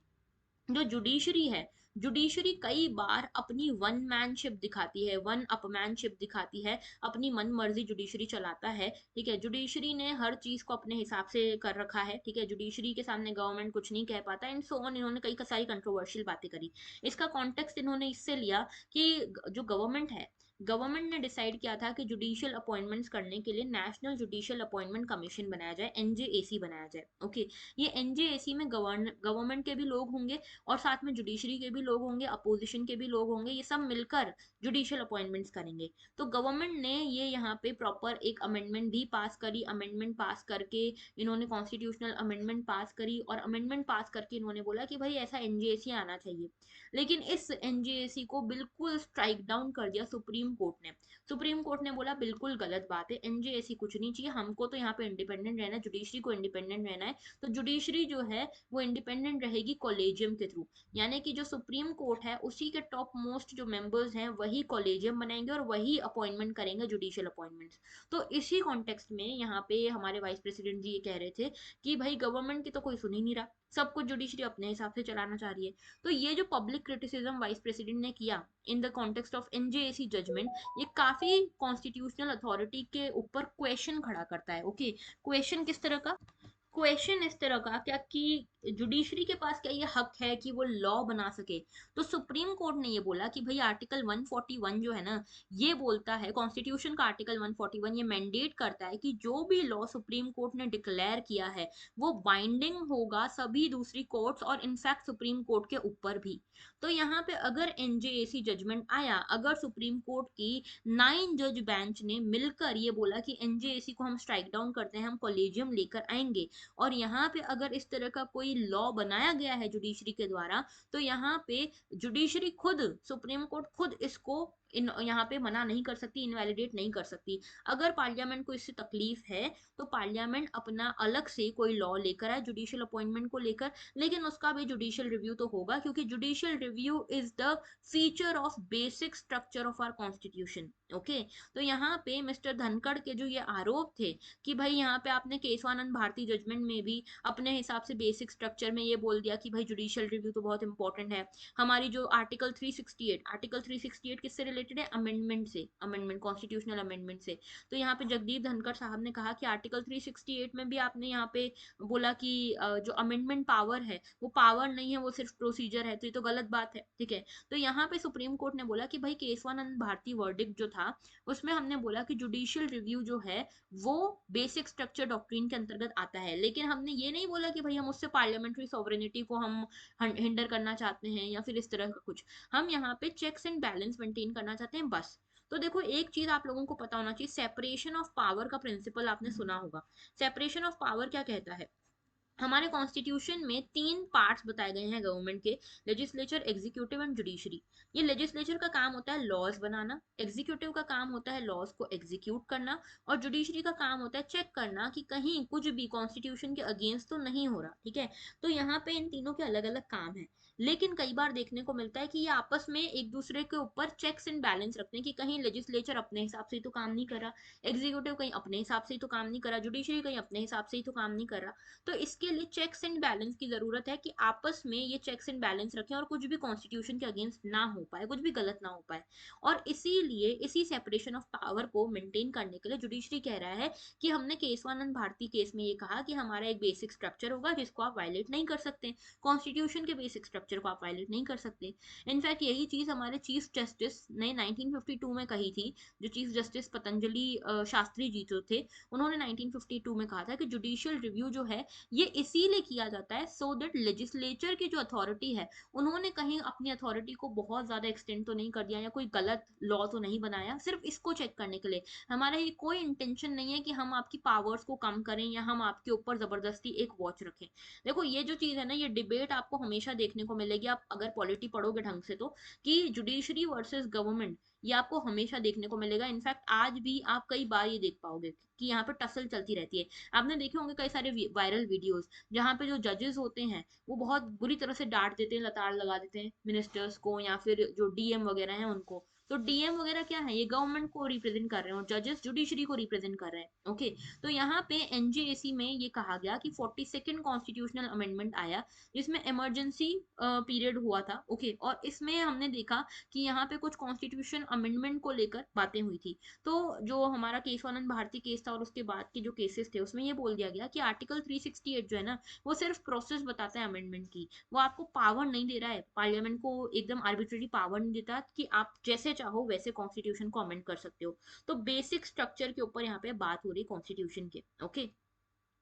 [SPEAKER 1] जो जुडिशरी है, जुडिशरी कई बार अपनी वन मैनशिप दिखाती है, वन अपमैनशिप दिखाती है, अपनी मन मर्जी जुडिशरी चलाता है। ठीक है, जुडिशरी ने हर चीज को अपने हिसाब से कर रखा है। ठीक है, जुडिशरी के सामने गवर्नमेंट कुछ नहीं कह पाता एंड सो ऑन। इन्होंने कई सारी कंट्रोवर्शियल बातें करी। इसका कॉन्टेक्स्ट इन्होंने इससे लिया कि जो गवर्नमेंट है, गवर्नमेंट ने डिसाइड किया था कि जुडिशियल अपॉइंटमेंट्स करने के लिए नेशनल जुडिशियल अपॉइंटमेंट कमीशन बनाया जाए, एनजेएसी बनाया जाए। ओके, ये एनजेएसी में गवर्नमेंट के भी लोग होंगे और साथ में जुडिशरी के भी लोग होंगे, अपोजिशन के भी लोग होंगे, ये सब मिलकर जुडिशियल अपॉइंटमेंट्स करेंगे। तो गवर्नमेंट ने ये यहाँ पे प्रॉपर एक अमेंडमेंट भी पास करी, अमेंडमेंट पास करके इन्होंने कॉन्स्टिट्यूशनल अमेंडमेंट पास करी और अमेंडमेंट पास करके इन्होंने बोला कि भाई ऐसा एनजेएसी आना चाहिए। लेकिन इस एनजेएसी को बिल्कुल स्ट्राइक डाउन कर दिया सुप्रीम कोर्ट ने। सुप्रीम कोर्ट ने बोला बिल्कुल गलत बात है, एनजेएसी कुछ नहीं चाहिए, हमको तो यहाँ पे इंडिपेंडेंट रहना है, जुडिशरी को इंडिपेंडेंट रहना है। तो जुडिशरी जो है वो इंडिपेंडेंट रहेगी कॉलेजियम के थ्रू, यानी कि जो सुप्रीम कोर्ट है उसी के टॉप मोस्ट जो मेंबर्स हैं वही कॉलेजियम बनाएंगे और वही अपॉइंटमेंट करेंगे जुडिशियल अपॉइंटमेंट्स। तो इसी कॉन्टेक्स्ट में यहाँ पे हमारे वाइस प्रेसिडेंट जी ये कह रहे थे कि भाई गवर्नमेंट की तो कोई सुन ही नहीं रहा, सब कुछ जुडिशरी अपने हिसाब से चलाना चाह रही है। तो ये जो पब्लिक क्रिटिसिज्म वाइस प्रेसिडेंट ने किया in the context of NJAC judgement, ये काफी कॉन्स्टिट्यूशनल अथॉरिटी के ऊपर क्वेश्चन खड़ा करता है। ओके, क्वेश्चन किस तरह का? क्वेश्चन इस तरह का क्या कि जुडिशरी के पास क्या ये हक है कि वो लॉ बना सके? तो सुप्रीम कोर्ट ने ये बोला कि भाई आर्टिकल 141 जो है ना, ये बोलता है, कॉन्स्टिट्यूशन का आर्टिकल 141 ये मैंडेट करता है कि जो भी लॉ सुप्रीम कोर्ट ने डिक्लेयर किया है वो बाइंडिंग होगा सभी दूसरी कोर्ट्स और इनफैक्ट सुप्रीम कोर्ट के ऊपर भी। तो यहाँ पे अगर एनजेएसी जजमेंट आया, अगर सुप्रीम कोर्ट की 9 जज बेंच ने मिलकर ये बोला कि एनजेएसी को हम स्ट्राइक डाउन करते हैं, हम कॉलेजियम लेकर आएंगे, और यहाँ पे अगर इस तरह का कोई लॉ बनाया गया है जुडिशरी के द्वारा, तो यहाँ पे जुडिशरी खुद, सुप्रीम कोर्ट खुद इसको यहाँ पे मना नहीं कर सकती, इनवैलिडेट नहीं कर सकती। अगर पार्लियामेंट को इससे तकलीफ है तो पार्लियामेंट अपना अलग से कोई लॉ लेकर आए जुडिशियल अपॉइंटमेंट को लेकर, लेकिन उसका भी जुडिशियल रिव्यू तो होगा, क्योंकि judicial review is the feature of basic structure of our constitution. Okay, तो यहाँ पे मिस्टर धनखड़ के जो ये आरोप थे कि भाई यहाँ पे आपने केशवानंद भारती जजमेंट में भी अपने हिसाब से बेसिक स्ट्रक्चर में ये बोल दिया कि भाई जुडिशियल रिव्यू तो बहुत इंपॉर्टेंट है। हमारी जो आर्टिकल 368, आर्टिकल 368 किससे रिलेटेड है? अमेंडमेंट से, अमेंडमेंट, कॉन्स्टिट्यूशनल अमेंडमेंट से। तो यहाँ पे जगदीप धनखड़ साहब ने कहा कि आर्टिकल 368 में भी आपने यहाँ पे बोला कि जो अमेंडमेंट पावर है वो पावर नहीं है, वो सिर्फ प्रोसीजर है, तो ये तो गलत बात है। ठीक है, तो यहाँ पे सुप्रीम कोर्ट ने बोला कि भाई केशवानंद भारती वर्डिक्ट जो था उसमें हमने बोला कि जुडिशियल रिव्यू जो है वो बेसिक स्ट्रक्चर डॉक्ट्रिन के अंतर्गत आता है, लेकिन हमने ये नहीं बोला कि भाई हम उससे पार्लियामेंट्री सॉवरेनिटी को हम हिंडर करना चाहते हैं या फिर इस तरह का कुछ। हम यहाँ पे चेक्स एंड बैलेंस मेंटेन करना चाहते हैं बस। तो देखो एक चीज आप लोगों को पता होना चाहिए, सेपरेशन ऑफ पावर का प्रिंसिपल आपने सुना होगा। सेपरेशन ऑफ पावर क्या कहता है? हमारे कॉन्स्टिट्यूशन में 3 पार्ट्स बताए गए हैं गवर्नमेंट के, लेजिस्लेचर, एग्जीक्यूटिव एंड जुडिशरी। ये लेजिस्लेचर का काम होता है लॉज बनाना, एग्जीक्यूटिव का काम होता है लॉज को एग्जीक्यूट करना, और जुडिशरी का काम होता है चेक करना कि कहीं कुछ भी कॉन्स्टिट्यूशन के अगेंस्ट तो नहीं हो रहा। ठीक है, तो यहाँ पे इन तीनों के अलग अलग काम है, लेकिन कई बार देखने को मिलता है कि ये आपस में एक दूसरे के ऊपर चेक्स एंड बैलेंस रखते हैं कि कहीं लेजिस्लेचर अपने हिसाब से ही तो काम नहीं कर रहा, एग्जीक्यूटिव कहीं अपने हिसाब से ही तो काम नहीं कर रहा, जुडिशरी कहीं अपने हिसाब से ही तो काम नहीं कर रहा। तो इसके लिए चेक्स एंड बैलेंस की जरूरत है कि आपस में ये चेक्स एंड बैलेंस रखें और कुछ भी कॉन्स्टिट्यूशन के अगेंस्ट ना हो पाए, कुछ भी गलत ना हो पाए। और इसीलिए इसी सेपरेशन ऑफ पावर को मेंटेन करने के लिए जुडिशरी कह रहा है कि हमने केशवानंद भारती केस में ये कहा कि हमारा एक बेसिक स्ट्रक्चर होगा जिसको आप वायलेट नहीं कर सकते, कॉन्स्टिट्यूशन के बेसिक स्ट्रक्चर को आप वायलेट नहीं कर सकते। इनफैक्ट यही चीज हमारे चीफ जस्टिस ने 1952 में कही थी, जो चीफ जस्टिस पतंजलि शास्त्री जी जो थे, उन्होंने 1952 में कहा था कि जुडिशियल रिव्यू जो है ये इसीलिए किया जाता है सो दैट लेजिस्लेचर की जो अथॉरिटी है, उन्होंने कहीं अपनी अथॉरिटी को बहुत ज्यादा एक्सटेंड तो नहीं कर दिया या कोई गलत लॉ तो नहीं बनाया, सिर्फ इसको चेक करने के लिए। हमारा ये कोई इंटेंशन नहीं है कि हम आपकी पावर्स को कम करें या हम आपके ऊपर जबरदस्ती एक वॉच रखें। देखो ये जो चीज है ना, ये डिबेट आपको हमेशा देखने को मिलेगी, आप अगर पॉलिटी पढ़ोगे ढंग से तो, कि जुडिशरी वर्सेस गवर्नमेंट, ये आपको हमेशा देखने को मिलेगा। इनफैक्ट आज भी आप कई बार ये देख पाओगे कि यहाँ पर टसल चलती रहती है। आपने देखे होंगे कई सारे वायरल वीडियोस जहाँ पे जो जजेस होते हैं वो बहुत बुरी तरह से डांट देते हैं, लताड़ लगा देते हैं मिनिस्टर्स को या फिर जो डीएम वगैरह हैं उनको। तो डीएम वगैरह क्या है, ये गवर्नमेंट को रिप्रेजेंट कर रहे हैं और जजेस जुडिशरी को रिप्रेजेंट कर रहे हैं। ओके, तो यहाँ पे एनजेएसी में ये कहा गया कि 42nd कॉन्स्टिट्यूशनल अमेंडमेंट आया जिसमें इमरजेंसी पीरियड हुआ था। ओके, और इसमें हमने देखा कि यहाँ पे कुछ कॉन्स्टिट्यूशन अमेंडमेंट को लेकर बातें हुई थी। तो जो हमारा केशवानंद भारती केस था और उसके बाद के जो केसेस थे उसमें ये बोल दिया गया कि आर्टिकल 368 जो है ना, वो सिर्फ प्रोसेस बताता है अमेंडमेंट की, वो आपको पावर नहीं दे रहा है, पार्लियामेंट को एकदम आर्बिट्रेरी पावर नहीं देता कि आप जैसे चाहो वैसे कॉन्स्टिट्यूशन को अमेंड कर सकते हो। तो बेसिक स्ट्रक्चर के ऊपर यहाँ पे बात हो रही कॉन्स्टिट्यूशन के। ओके,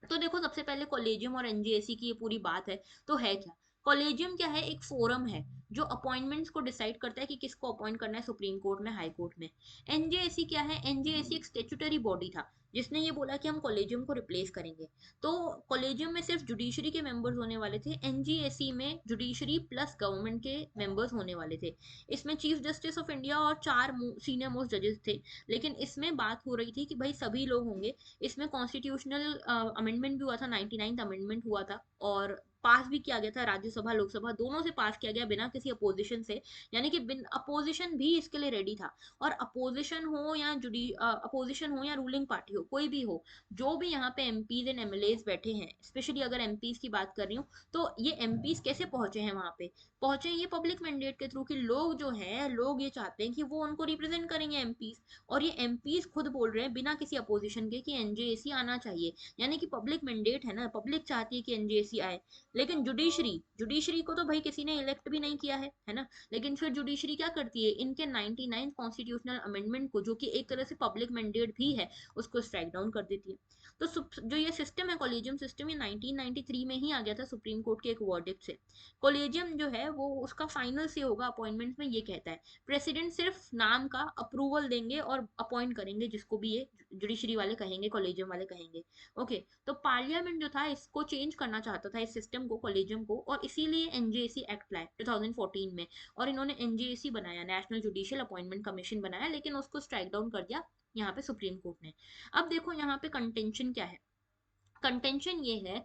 [SPEAKER 1] तो देखो सबसे पहले कॉलेजियम और एनजेएसी की ये पूरी बात है, तो है क्या? कॉलेजियम क्या है? एक फोरम है जो अपॉइंटमेंट्स को डिसाइड करता है कि किसको अपॉइंट करना है सुप्रीम कोर्ट में, हाई कोर्ट में। एनजेएसी क्या है? एनजेएसी एक स्टेचुटरी बॉडी था जिसने ये बोला कि हम कॉलेजियम को रिप्लेस करेंगे। तो कॉलेजियम में सिर्फ जुडिशरी के मेंबर्स होने वाले थे, एनजीएसी में जुडिशरी प्लस गवर्नमेंट के मेंबर्स होने वाले थे। इसमें चीफ जस्टिस ऑफ इंडिया और 4 सीनियर मोस्ट जजेस थे, लेकिन इसमें बात हो रही थी कि भाई सभी लोग होंगे। इसमें कॉन्स्टिट्यूशनल अमेंडमेंट भी हुआ था, 99th अमेंडमेंट हुआ था, और पास भी किया गया था, राज्यसभा लोकसभा दोनों से पास किया गया बिना किसी अपोजिशन से, यानी कि बिन अपोजिशन भी इसके लिए रेडी था। और अपोजिशन हो या अपोजिशन हो या रूलिंग पार्टी हो, कोई भी हो, जो भी यहाँ पे एमपीज एंड एमएलएज बैठे हैं, स्पेशली अगर एमपीज की बात कर रही हूँ, तो ये एमपीज कैसे पहुंचे हैं वहां पे? पहुंचे ये पब्लिक मैंडेट के थ्रू कि लोग जो है, लोग ये चाहते हैं कि वो उनको रिप्रेजेंट करेंगे एमपीज, और ये एमपीज खुद बोल रहे हैं बिना किसी अपोजिशन के कि एनजेएसी आना चाहिए। यानी कि पब्लिक मैंडेट है ना, पब्लिक चाहती है कि एनजेएसी आए। लेकिन जुडिशरी जुडिशरी को तो भाई किसी ने इलेक्ट भी नहीं किया है ना। लेकिन फिर जुडिशरी क्या करती है, इनके 99 कॉन्स्टिट्यूशनल अमेंडमेंट को, जो कि एक तरह से पब्लिक मैंडेट भी है, उसको स्ट्राइक डाउन कर देती है। तो जो ये सिस्टम है, कॉलेजियम सिस्टम, ये 1993 में ही आ गया था सुप्रीम कोर्ट के एक वर्डिक्ट से। कॉलेजियम जो है वो उसका फाइनल से होगा अपॉइंटमेंट में, ये कहता है प्रेसिडेंट सिर्फ नाम का अप्रूवल देंगे और अपॉइंट करेंगे जिसको भी ये जुडिशरी वाले कहेंगे, कॉलेजियम वाले कहेंगे। ओके, तो पार्लियामेंट जो था इसको चेंज करना चाहता था, इस सिस्टम को, कॉलेजियम को, और इसीलिए एनजेएसी एक्ट लाए 2014 में। और इन्होंने एनजेएसी बनाया, नेशनल जुडिशियल अपॉइंटमेंट कमीशन बनाया, लेकिन उसको स्ट्राइक डाउन कर दिया यहाँ पे सुप्रीम कोर्ट ने। अब देखो यहाँ पे कंटेंशन क्या है। कंटेंशन ये है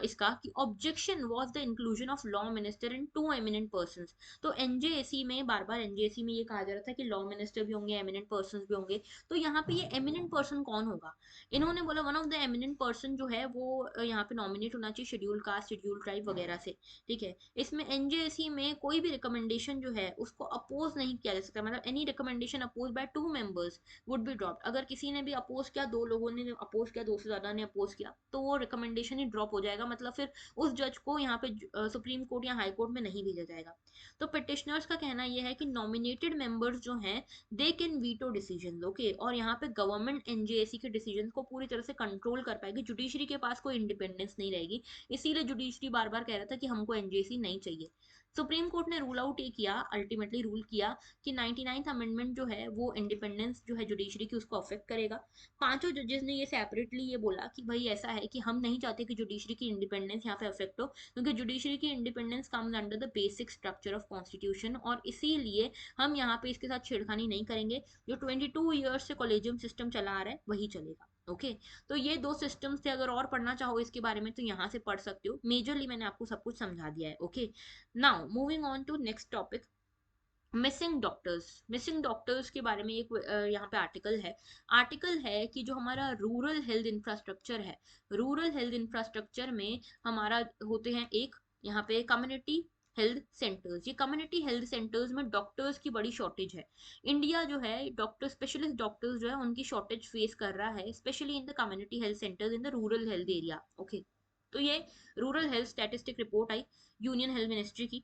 [SPEAKER 1] इसका कि objection was the inclusion of law minister and two eminent persons. तो एनजेएसी में बार बार एनजेएसी में ये कहा जा रहा था कि लॉ मिनिस्टर भी होंगे, एमिनेंट पर्संस भी होंगे। तो यहाँ पे ये एमिनेंट पर्सन कौन होगा, इन्होंने बोला one of the eminent person जो है वो यहाँ पे नॉमिनेट होना चाहिए शेड्यूल कास्ट, शेड्यूल ट्राइब वगैरह से। ठीक है, इसमें एनजेएसी में कोई भी रिकमेंडेशन जो है उसको अपोज नहीं किया जा सकता, मतलब any recommendation oppose by two members would be dropped. अगर किसी ने भी अपोज किया, दो लोगों ने अपोज किया, दो से ज्यादा ने अपोज किया, तो वो रिकमेंडेशन ही ड्रॉप हो जाएगा, मतलब फिर उस जज को यहाँ पे सुप्रीम कोर्ट या हाई कोर्ट में नहीं भेजा जाएगा। तो पिटिशनर्स का कहना यह है कि नॉमिनेटेड मेंबर्स जो हैं they can veto decision. Okay, और यहाँ पे गवर्नमेंट एनजेएसी के डिसीजन को पूरी तरह से कंट्रोल कर पाएगी, जुडिशरी के पास कोई इंडिपेंडेंस नहीं रहेगी। इसीलिए जुडिशरी बार बार कह रहा था कि हमको एनजेएसी नहीं चाहिए। सुप्रीम कोर्ट ने रूल आउट ये किया, अल्टीमेटली रूल किया कि 99th अमेंडमेंट जो है वो इंडिपेंडेंस जो है जुडिशरी की उसको अफेक्ट करेगा। पांचों जजेस ने ये सेपरेटली ये बोला कि भाई ऐसा है कि हम नहीं चाहते कि जुडिशरी की इंडिपेंडेंस यहाँ पे अफेक्ट हो, क्योंकि जुडिशरी की independence comes under the basic structure of constitution, और इसीलिए हम यहाँ पे इसके साथ छेड़खानी नहीं करेंगे। जो 22 ईयर्स से कॉलेजियम सिस्टम चला आ रहा है वही चलेगा। ओके, तो ये दो सिस्टम्स थे, अगर और पढ़ना चाहो इसके बारे में तो यहाँ से पढ़ सकते हो, मेजरली मैंने आपको सब कुछ समझा दिया है। Okay, now moving on to next topic, missing doctors. Missing doctors के बारे में एक यहाँ पे आर्टिकल है कि जो हमारा रूरल हेल्थ इंफ्रास्ट्रक्चर है, रूरल हेल्थ इंफ्रास्ट्रक्चर में हमारा होते हैं एक यहाँ पे कम्युनिटी हेल्थ सेंटर्स। ये कम्युनिटी हेल्थ सेंटर्स में डॉक्टर्स की बड़ी शॉर्टेज है। इंडिया जो है डॉक्टर, स्पेशलिस्ट डॉक्टर्स जो है उनकी शॉर्टेज फेस कर रहा है, specially in the community health centres in the rural health area. Okay, तो ये rural health statistic report I union health ministry की।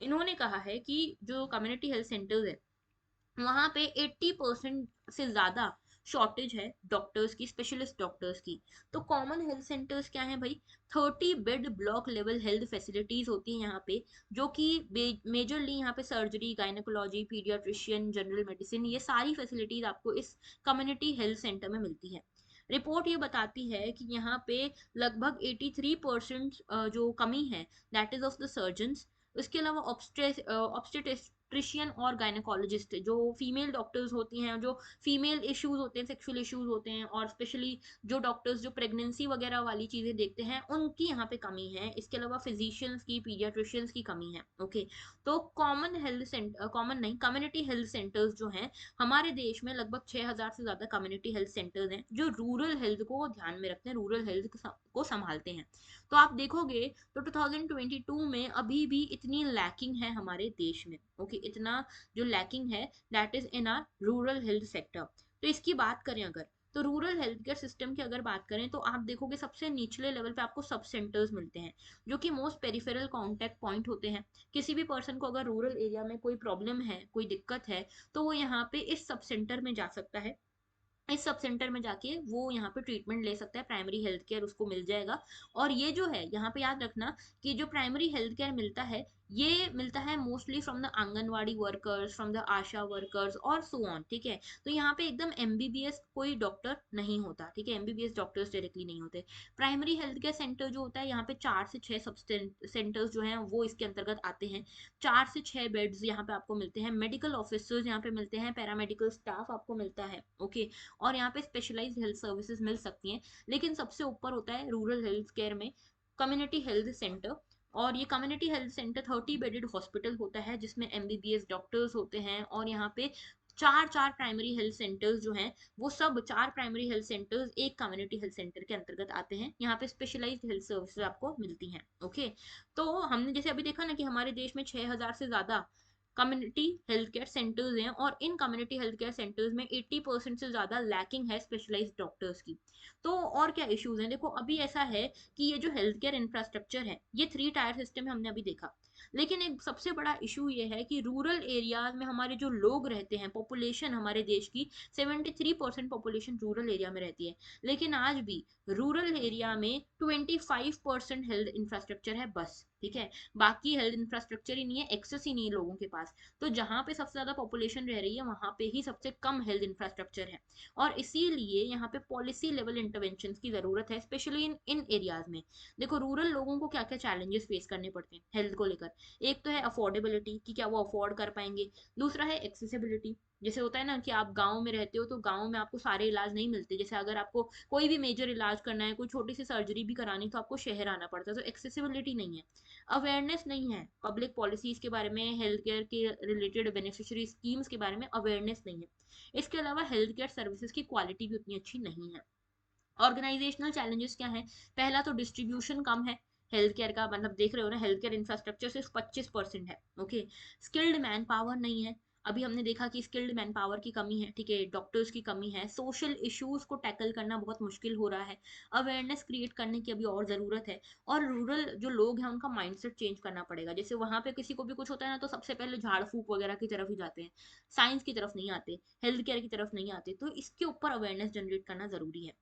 [SPEAKER 1] इन्होंने कहा है कि जो कम्युनिटी हेल्थ सेंटर्स है वहां पे 80% से ज्यादा शॉर्टेज है डॉक्टर्स की, स्पेशलिस्ट डॉक्टर्स की। तो कॉमन हेल्थ सेंटर्स क्या है भाई, 30 bed block level health facilities होती हैं यहाँ पे, जो कि मेजरली यहाँ पे surgery, gynaecology, paediatrician, general medicine, ये सारी फैसिलिटीज आपको इस कम्युनिटी हेल्थ सेंटर में मिलती है। रिपोर्ट ये बताती है कि यहाँ पे लगभग 83% जो कमी है that is of the surgeons. उसके अलावा ऑब्स्टेट्रिशियन और गायनेकोलॉजिस्ट जो फीमेल डॉक्टर्स होती हैं, जो फीमेल इश्यूज होते हैं, सेक्सुअल इश्यूज होते हैं, और स्पेशली जो डॉक्टर्स जो प्रेगनेंसी वगैरह वाली चीजें देखते हैं, उनकी यहाँ पे कमी है। इसके अलावा फिजिशियंस की, पीडियाट्रिशियंस की कमी है। ओके, तो कॉमन हेल्थ सेंटर, कॉमन नहीं, कम्युनिटी हेल्थ सेंटर्स जो हैं हमारे देश में, लगभग 6000 से ज्यादा कम्युनिटी हेल्थ सेंटर्स हैं जो रूरल हेल्थ को ध्यान में रखते हैं, रूरल हेल्थ को संभालते हैं। तो आप देखोगे तो 2022 में अभी भी इतनी लैकिंग है हमारे देश में। ओके, इतना जो लैकिंग है that is in are rural health sector. तो इसकी बात करें अगर, तो रूरल हेल्थ केयर सिस्टम की अगर बात करें तो आप देखोगे सबसे निचले लेवल पे आपको सब सेंटर्स मिलते हैं, जो कि मोस्ट पेरिफेरल कांटेक्ट पॉइंट होते हैं। किसी भी पर्सन को अगर रूरल एरिया में कोई प्रॉब्लम है, कोई दिक्कत है, तो वो यहाँ पे इस सब सेंटर में जा सकता है। इस सब सेंटर में जाके वो यहाँ पे ट्रीटमेंट ले सकता है, प्राइमरी हेल्थ केयर उसको मिल जाएगा। और ये जो है यहाँ पे याद रखना कि जो प्राइमरी हेल्थ केयर मिलता है, ये मिलता है mostly from the anganwadi workers, from the Asha workers और सो ऑन। ठीक है, तो यहाँ पे एकदम एमबीबीएस कोई डॉक्टर नहीं होता। ठीक है, एमबीबीएस डॉक्टर्स डायरेक्टली नहीं होते। प्राइमरी हेल्थ केयर सेंटर जो होता है यहाँ पे 4 से 6 सब सेंटर्स जो हैं वो इसके अंतर्गत आते हैं। 4 से 6 बेड्स यहाँ पे आपको मिलते हैं, मेडिकल ऑफिसर्स यहाँ पे मिलते हैं, पैरामेडिकल स्टाफ आपको मिलता है। ओके, और यहाँ पे स्पेशलाइज्ड हेल्थ सर्विसेज मिल सकती हैं। लेकिन सबसे ऊपर होता है रूरल हेल्थ केयर में कम्युनिटी हेल्थ सेंटर। और ये community health centre 30 bedded hospital होता है जिसमें एमबीबीएस डॉक्टर्स होते हैं, और यहाँ पे चार चार प्राइमरी हेल्थ सेंटर्स जो हैं वो सब चार प्राइमरी हेल्थ सेंटर्स एक कम्युनिटी हेल्थ सेंटर के अंतर्गत आते हैं। यहाँ पे स्पेशलाइज्ड हेल्थ सर्विसेज आपको मिलती हैं। ओके, तो हमने जैसे अभी देखा ना कि हमारे देश में 6,000 से ज्यादा कम्युनिटी हेल्थ केयर सेंटर्स हैं और इन कम्युनिटी हेल्थ केयर सेंटर्स में 80% से ज्यादा लैकिंग है स्पेशलाइज्ड डॉक्टर्स की। तो और क्या इश्यूज हैं, देखो अभी ऐसा है कि ये जो हेल्थ केयर इंफ्रास्ट्रक्चर है ये 3 टायर सिस्टम है, हमने अभी देखा। लेकिन एक सबसे बड़ा इशू ये है कि रूरल एरियाज में हमारे जो लोग रहते हैं, पॉपुलेशन हमारे देश की 73% पॉपुलेशन रूरल एरिया में रहती है। लेकिन आज भी रूरल एरिया में 25% हेल्थ इंफ्रास्ट्रक्चर है बस, ठीक है। बाकी हेल्थ इंफ्रास्ट्रक्चर ही नहीं है, एक्सेस ही नहीं है लोगों के पास। तो जहाँ पे सबसे ज्यादा पॉपुलेशन रह रही है वहां पे ही सबसे कम हेल्थ इंफ्रास्ट्रक्चर है। और इसीलिए यहाँ पे पॉलिसी लेवल इंटरवेंशन की जरूरत है, स्पेशली इन इन एरियाज में। देखो रूरल लोगों को क्या क्या चैलेंजेस फेस करने पड़ते हैं हेल्थ को लेकर। एक तो है अफोर्डेबिलिटी कि क्या वो अफोर्ड कर पाएंगे। दूसरा है एक्सेसिबिलिटी, जैसे होता है ना कि आप गांव में रहते हो तो गांव में आपको सारे इलाज नहीं मिलते। जैसे अगर आपको कोई भी मेजर इलाज करना है, कोई छोटी सी सर्जरी भी करानी, तो आपको शहर आना पड़ता है, तो एक्सेसिबिलिटी नहीं है। अवेयरनेस नहीं है, पब्लिक पॉलिसीज के बारे में, हेल्थ केयर के रिलेटेड बेनिफिशियरी स्कीम्स के बारे में अवेयरनेस नहीं है। इसके अलावा हेल्थ केयर सर्विसेज की क्वालिटी भी उतनी अच्छी नहीं है। ऑर्गेनाइजेशनल चैलेंजेस क्या है, पहला तो डिस्ट्रीब्यूशन कम है हेल्थ केयर का, मतलब देख रहे हो ना हेल्थ केयर इंफ्रास्ट्रक्चर सिर्फ 25% है। ओके, स्किल्ड मैन पावर नहीं है, अभी हमने देखा कि स्किल्ड मैन पावर की कमी है, ठीक है, डॉक्टर्स की कमी है, सोशल इश्यूज को टैकल करना बहुत मुश्किल हो रहा है, अवेयरनेस क्रिएट करने की अभी और ज़रूरत है। और रूरल जो लोग हैं उनका माइंडसेट चेंज करना पड़ेगा। जैसे वहाँ पे किसी को भी कुछ होता है ना तो सबसे पहले झाड़ फूक वगैरह की तरफ ही जाते हैं, साइंस की तरफ नहीं आते, हेल्थ केयर की तरफ नहीं आते। तो इसके ऊपर अवेयरनेस जनरेट करना ज़रूरी है।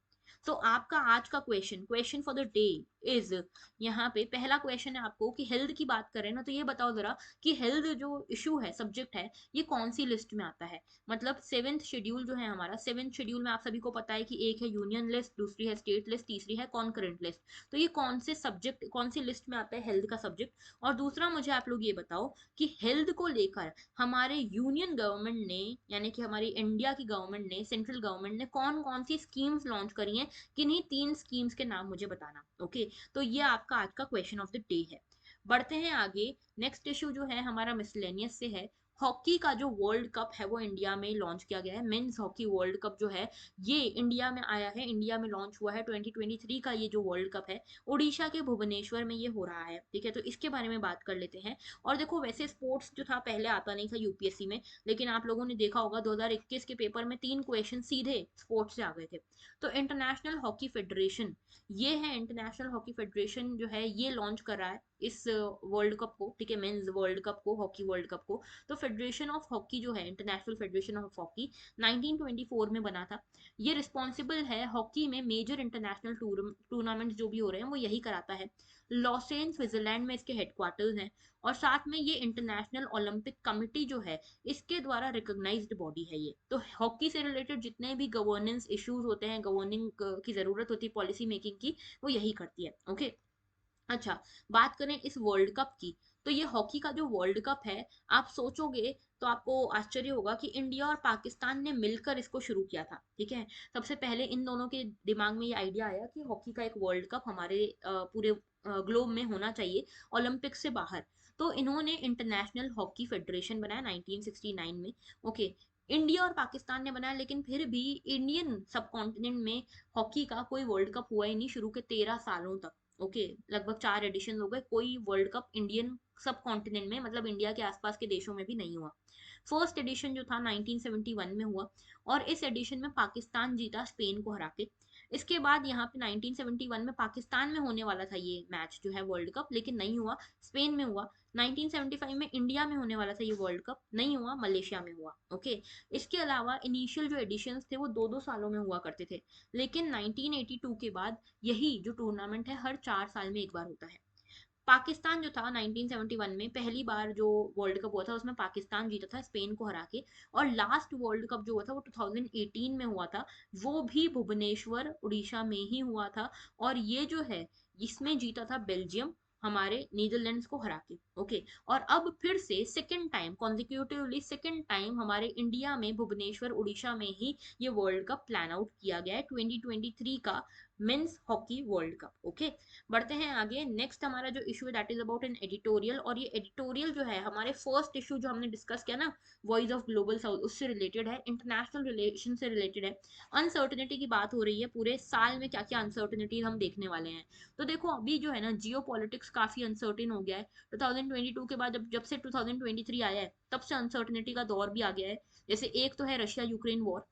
[SPEAKER 1] तो आपका आज का question question for the day is, यहाँ पे पहला क्वेश्चन है आपको कि हेल्थ की बात करें ना तो ये बताओ जरा कि हेल्थ जो इशू है, सब्जेक्ट है, ये कौन सी लिस्ट में आता है। मतलब सेवेंथ शेड्यूल जो है हमारा, सेवेंथ शेड्यूल में आप सभी को पता है कि एक है यूनियन लिस्ट, दूसरी है स्टेट लिस्ट, तीसरी है कॉन्करेंट लिस्ट। तो ये कौन से सब्जेक्ट, कौन सी लिस्ट में आता है हेल्थ का सब्जेक्ट। और दूसरा मुझे आप लोग ये बताओ कि हेल्थ को लेकर हमारे यूनियन गवर्नमेंट ने, यानी कि हमारी इंडिया की गवर्नमेंट ने, सेंट्रल गवर्नमेंट ने कौन कौन सी स्कीम्स लॉन्च करी हैं, किन्हीं 3 स्कीम्स के नाम मुझे बताना। ओके, तो ये आपका आज का क्वेश्चन ऑफ द डे है। बढ़ते हैं आगे, नेक्स्ट इशू जो है हमारा मिसलेनियस से है। हॉकी का जो वर्ल्ड कप है वो इंडिया में लॉन्च किया गया है, मेंस हॉकी वर्ल्ड कप जो है ये इंडिया में आया है, इंडिया में लॉन्च हुआ है 2023 का ये जो वर्ल्ड कप है, उड़ीसा के भुवनेश्वर में ये हो रहा है, ठीक है। तो इसके बारे में बात कर लेते हैं। और देखो वैसे स्पोर्ट्स जो था पहले आता नहीं था यूपीएससी में, लेकिन आप लोगों ने देखा होगा 2021 के पेपर में 3 क्वेश्चन सीधे स्पोर्ट्स से आ गए थे। तो इंटरनेशनल हॉकी फेडरेशन, ये है इंटरनेशनल हॉकी फेडरेशन जो है ये लॉन्च कर रहा है इस वर्ल्ड कप को, ठीक है, मेंस वर्ल्ड कप को, हॉकी वर्ल्ड कप को। तो फेडरेशन ऑफ हॉकी जो है, इंटरनेशनल फेडरेशन ऑफ हॉकी 1924 में बना था। ये रिस्पॉन्सिबल है हॉकी में मेजर इंटरनेशनल टूर्नामेंट जो भी हो रहे हैं वो यही कराता है। लॉसेन स्विट्जरलैंड में इसके हेडक्वार्टर्स हैं। और साथ में ये इंटरनेशनल ओलंपिक कमिटी जो है इसके द्वारा रिकॉग्नाइज्ड बॉडी है ये। तो हॉकी से रिलेटेड जितने भी गवर्नेंस इश्यूज होते हैं, गवर्निंग की जरूरत होती है पॉलिसी मेकिंग की, वो यही करती है। ओके, अच्छा, बात करें इस वर्ल्ड कप की, तो ये हॉकी का जो वर्ल्ड कप है, आप सोचोगे तो आपको आश्चर्य होगा कि इंडिया और पाकिस्तान ने मिलकर इसको शुरू किया था, ठीक है। सबसे पहले इन दोनों के दिमाग में ये आइडिया आया कि हॉकी का एक वर्ल्ड कप हमारे पूरे ग्लोब में होना चाहिए, ओलंपिक से बाहर। तो इन्होंने इंटरनेशनल हॉकी फेडरेशन बनाया 1969 में। ओके, इंडिया और पाकिस्तान ने बनाया, लेकिन फिर भी इंडियन सब कॉन्टिनेंट में हॉकी का कोई वर्ल्ड कप हुआ ही नहीं शुरू के 13 सालों तक। ओके, लगभग 4 एडिशन हो गए, कोई वर्ल्ड कप इंडियन सब कॉन्टिनेंट में, मतलब इंडिया के आसपास के देशों में भी नहीं हुआ। फर्स्ट एडिशन जो था 1971 में हुआ, और इस एडिशन में पाकिस्तान जीता स्पेन को हरा के। इसके बाद यहाँ पे 1971 में पाकिस्तान में होने वाला था ये मैच जो है वर्ल्ड कप, लेकिन नहीं हुआ, स्पेन में हुआ। 1975 में इंडिया में होने वाला था ये वर्ल्ड कप, नहीं हुआ, मलेशिया में हुआ। ओके, इसके अलावा इनिशियल जो एडिशंस थे वो 2-2 सालों में हुआ करते थे, लेकिन 1982 के बाद यही जो टूर्नामेंट है हर 4 साल में एक बार होता है। पाकिस्तान जो था 1971 में पहली बार जो वर्ल्ड कप हुआ था उसमें पाकिस्तान जीता था स्पेन को हरा के। और लास्ट वर्ल्ड कप जो हुआ था वो 2018 में हुआ था, वो भी भुवनेश्वर उड़ीसा में ही हुआ था। और ये जो है इसमें जीता था बेल्जियम, हमारे नीदरलैंड्स को हरा के। ओके, और अब फिर से second time consecutively, second time हमारे इंडिया में भुवनेश्वर उड़ीसा में ही ये वर्ल्ड कप प्लान आउट किया गया है 2023 का, men's hockey world cup. Okay, बढ़ते हैं आगे। नेक्स्ट हमारा जो इशू है that is about an editorial, और ये एडिटोरियल जो है हमारे फर्स्ट इशू जो हमने डिस्कस किया ना, वॉइस ऑफ ग्लोबल साउथ, उससे रिलेटेड है, इंटरनेशनल रिलेशन से रिलेटेड है। अनसर्टनिटी की बात हो रही है, पूरे साल में क्या क्या अनसर्टनिटी हम देखने वाले हैं। तो देखो अभी जो है ना जियो पॉलिटिक्स काफी अनसर्टेन हो गया है। 2022 के बाद जब से 2023 आया है तब से अनसर्टनिटी का दौर भी आ गया है। जैसे एक तो है Russia Ukraine war.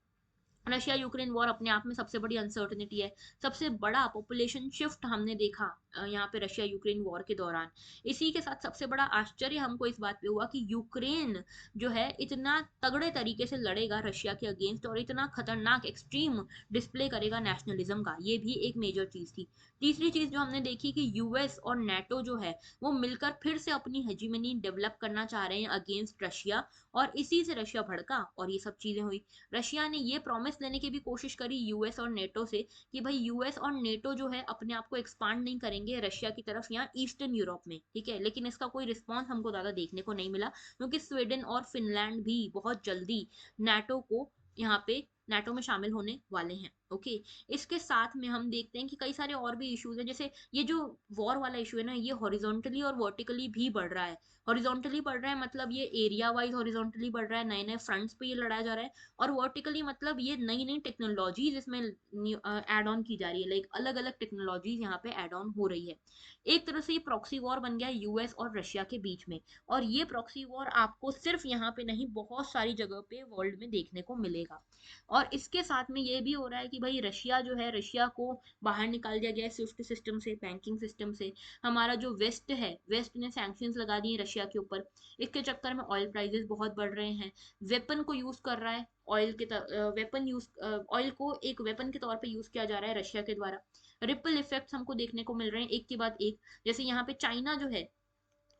[SPEAKER 1] Russia Ukraine war अपने आप में सबसे बड़ी अनसर्टनिटी है। सबसे बड़ा पॉपुलेशन शिफ्ट हमने देखा यहाँ पे रशिया यूक्रेन वॉर के दौरान। इसी के साथ सबसे बड़ा आश्चर्य हमको इस बात पे हुआ कि यूक्रेन जो है इतना तगड़े तरीके से लड़ेगा रशिया के अगेंस्ट, और इतना खतरनाक एक्सट्रीम डिस्प्ले करेगा नेशनलिज्म का, ये भी एक मेजर चीज थी। तीसरी चीज जो हमने देखी कि यूएस और नेटो जो है वो मिलकर फिर से अपनी हेजिमनी डेवलप करना चाह रहे हैं अगेंस्ट रशिया, और इसी से रशिया भड़का और ये सब चीजें हुई। रशिया ने ये प्रॉमिस लेने की भी कोशिश करी यूएस और नेटो से कि भाई यूएस और नेटो जो है अपने आप को एक्सपांड नहीं करेंगे रशिया की तरफ यहाँ ईस्टर्न यूरोप में, ठीक है, लेकिन इसका कोई रिस्पॉन्स हमको ज्यादा देखने को नहीं मिला, क्योंकि स्वीडन और फिनलैंड भी बहुत जल्दी नेटो को यहाँ पे नेटो में शामिल होने वाले हैं। ओके, इसके साथ में हम देखते हैं कि कई सारे और भी इश्यूज हैं, जैसे ये जो वॉर वाला इशू है ना, ये हॉरिजॉन्टली और वर्टिकली भी बढ़ रहा है। हॉरिजॉन्टली बढ़ रहा है मतलब ये एरिया वाइज हॉरिजॉन्टली बढ़ रहा है, नए नए फ्रंट्स पे ये लड़ाया जा रहा है। और वर्टिकली मतलब ये नई नई टेक्नोलॉजीज इसमें ऐड ऑन की जा रही है, लाइक अलग अलग टेक्नोलॉजीज यहाँ पे ऐड ऑन हो रही है। एक तरह से ये प्रॉक्सी वॉर बन गया है यूएस और रशिया के बीच में, और ये प्रॉक्सी वॉर आपको सिर्फ यहाँ पे नहीं बहुत सारी जगह पे वर्ल्ड में देखने को मिलेगा। और इसके साथ में ये भी हो रहा है कि भाई रशिया जो है, रशिया को बाहर निकाल दिया गया है स्विफ्ट सिस्टम से, बैंकिंग सिस्टम से। हमारा जो वेस्ट है, वेस्ट ने सैंक्शंस लगा दिए रशिया के ऊपर। इसके चक्कर में ऑयल प्राइसेस बहुत बढ़ रहे हैं। वेपन को यूज कर रहा है, ऑयल के वेपन यूज, ऑयल को एक वेपन के तौर पे यूज किया जा रहा है रशिया के द्वारा। रिपल इफेक्ट्स हमको देखने को मिल रहे हैं एक के बाद एक। जैसे यहाँ पे चाइना जो है,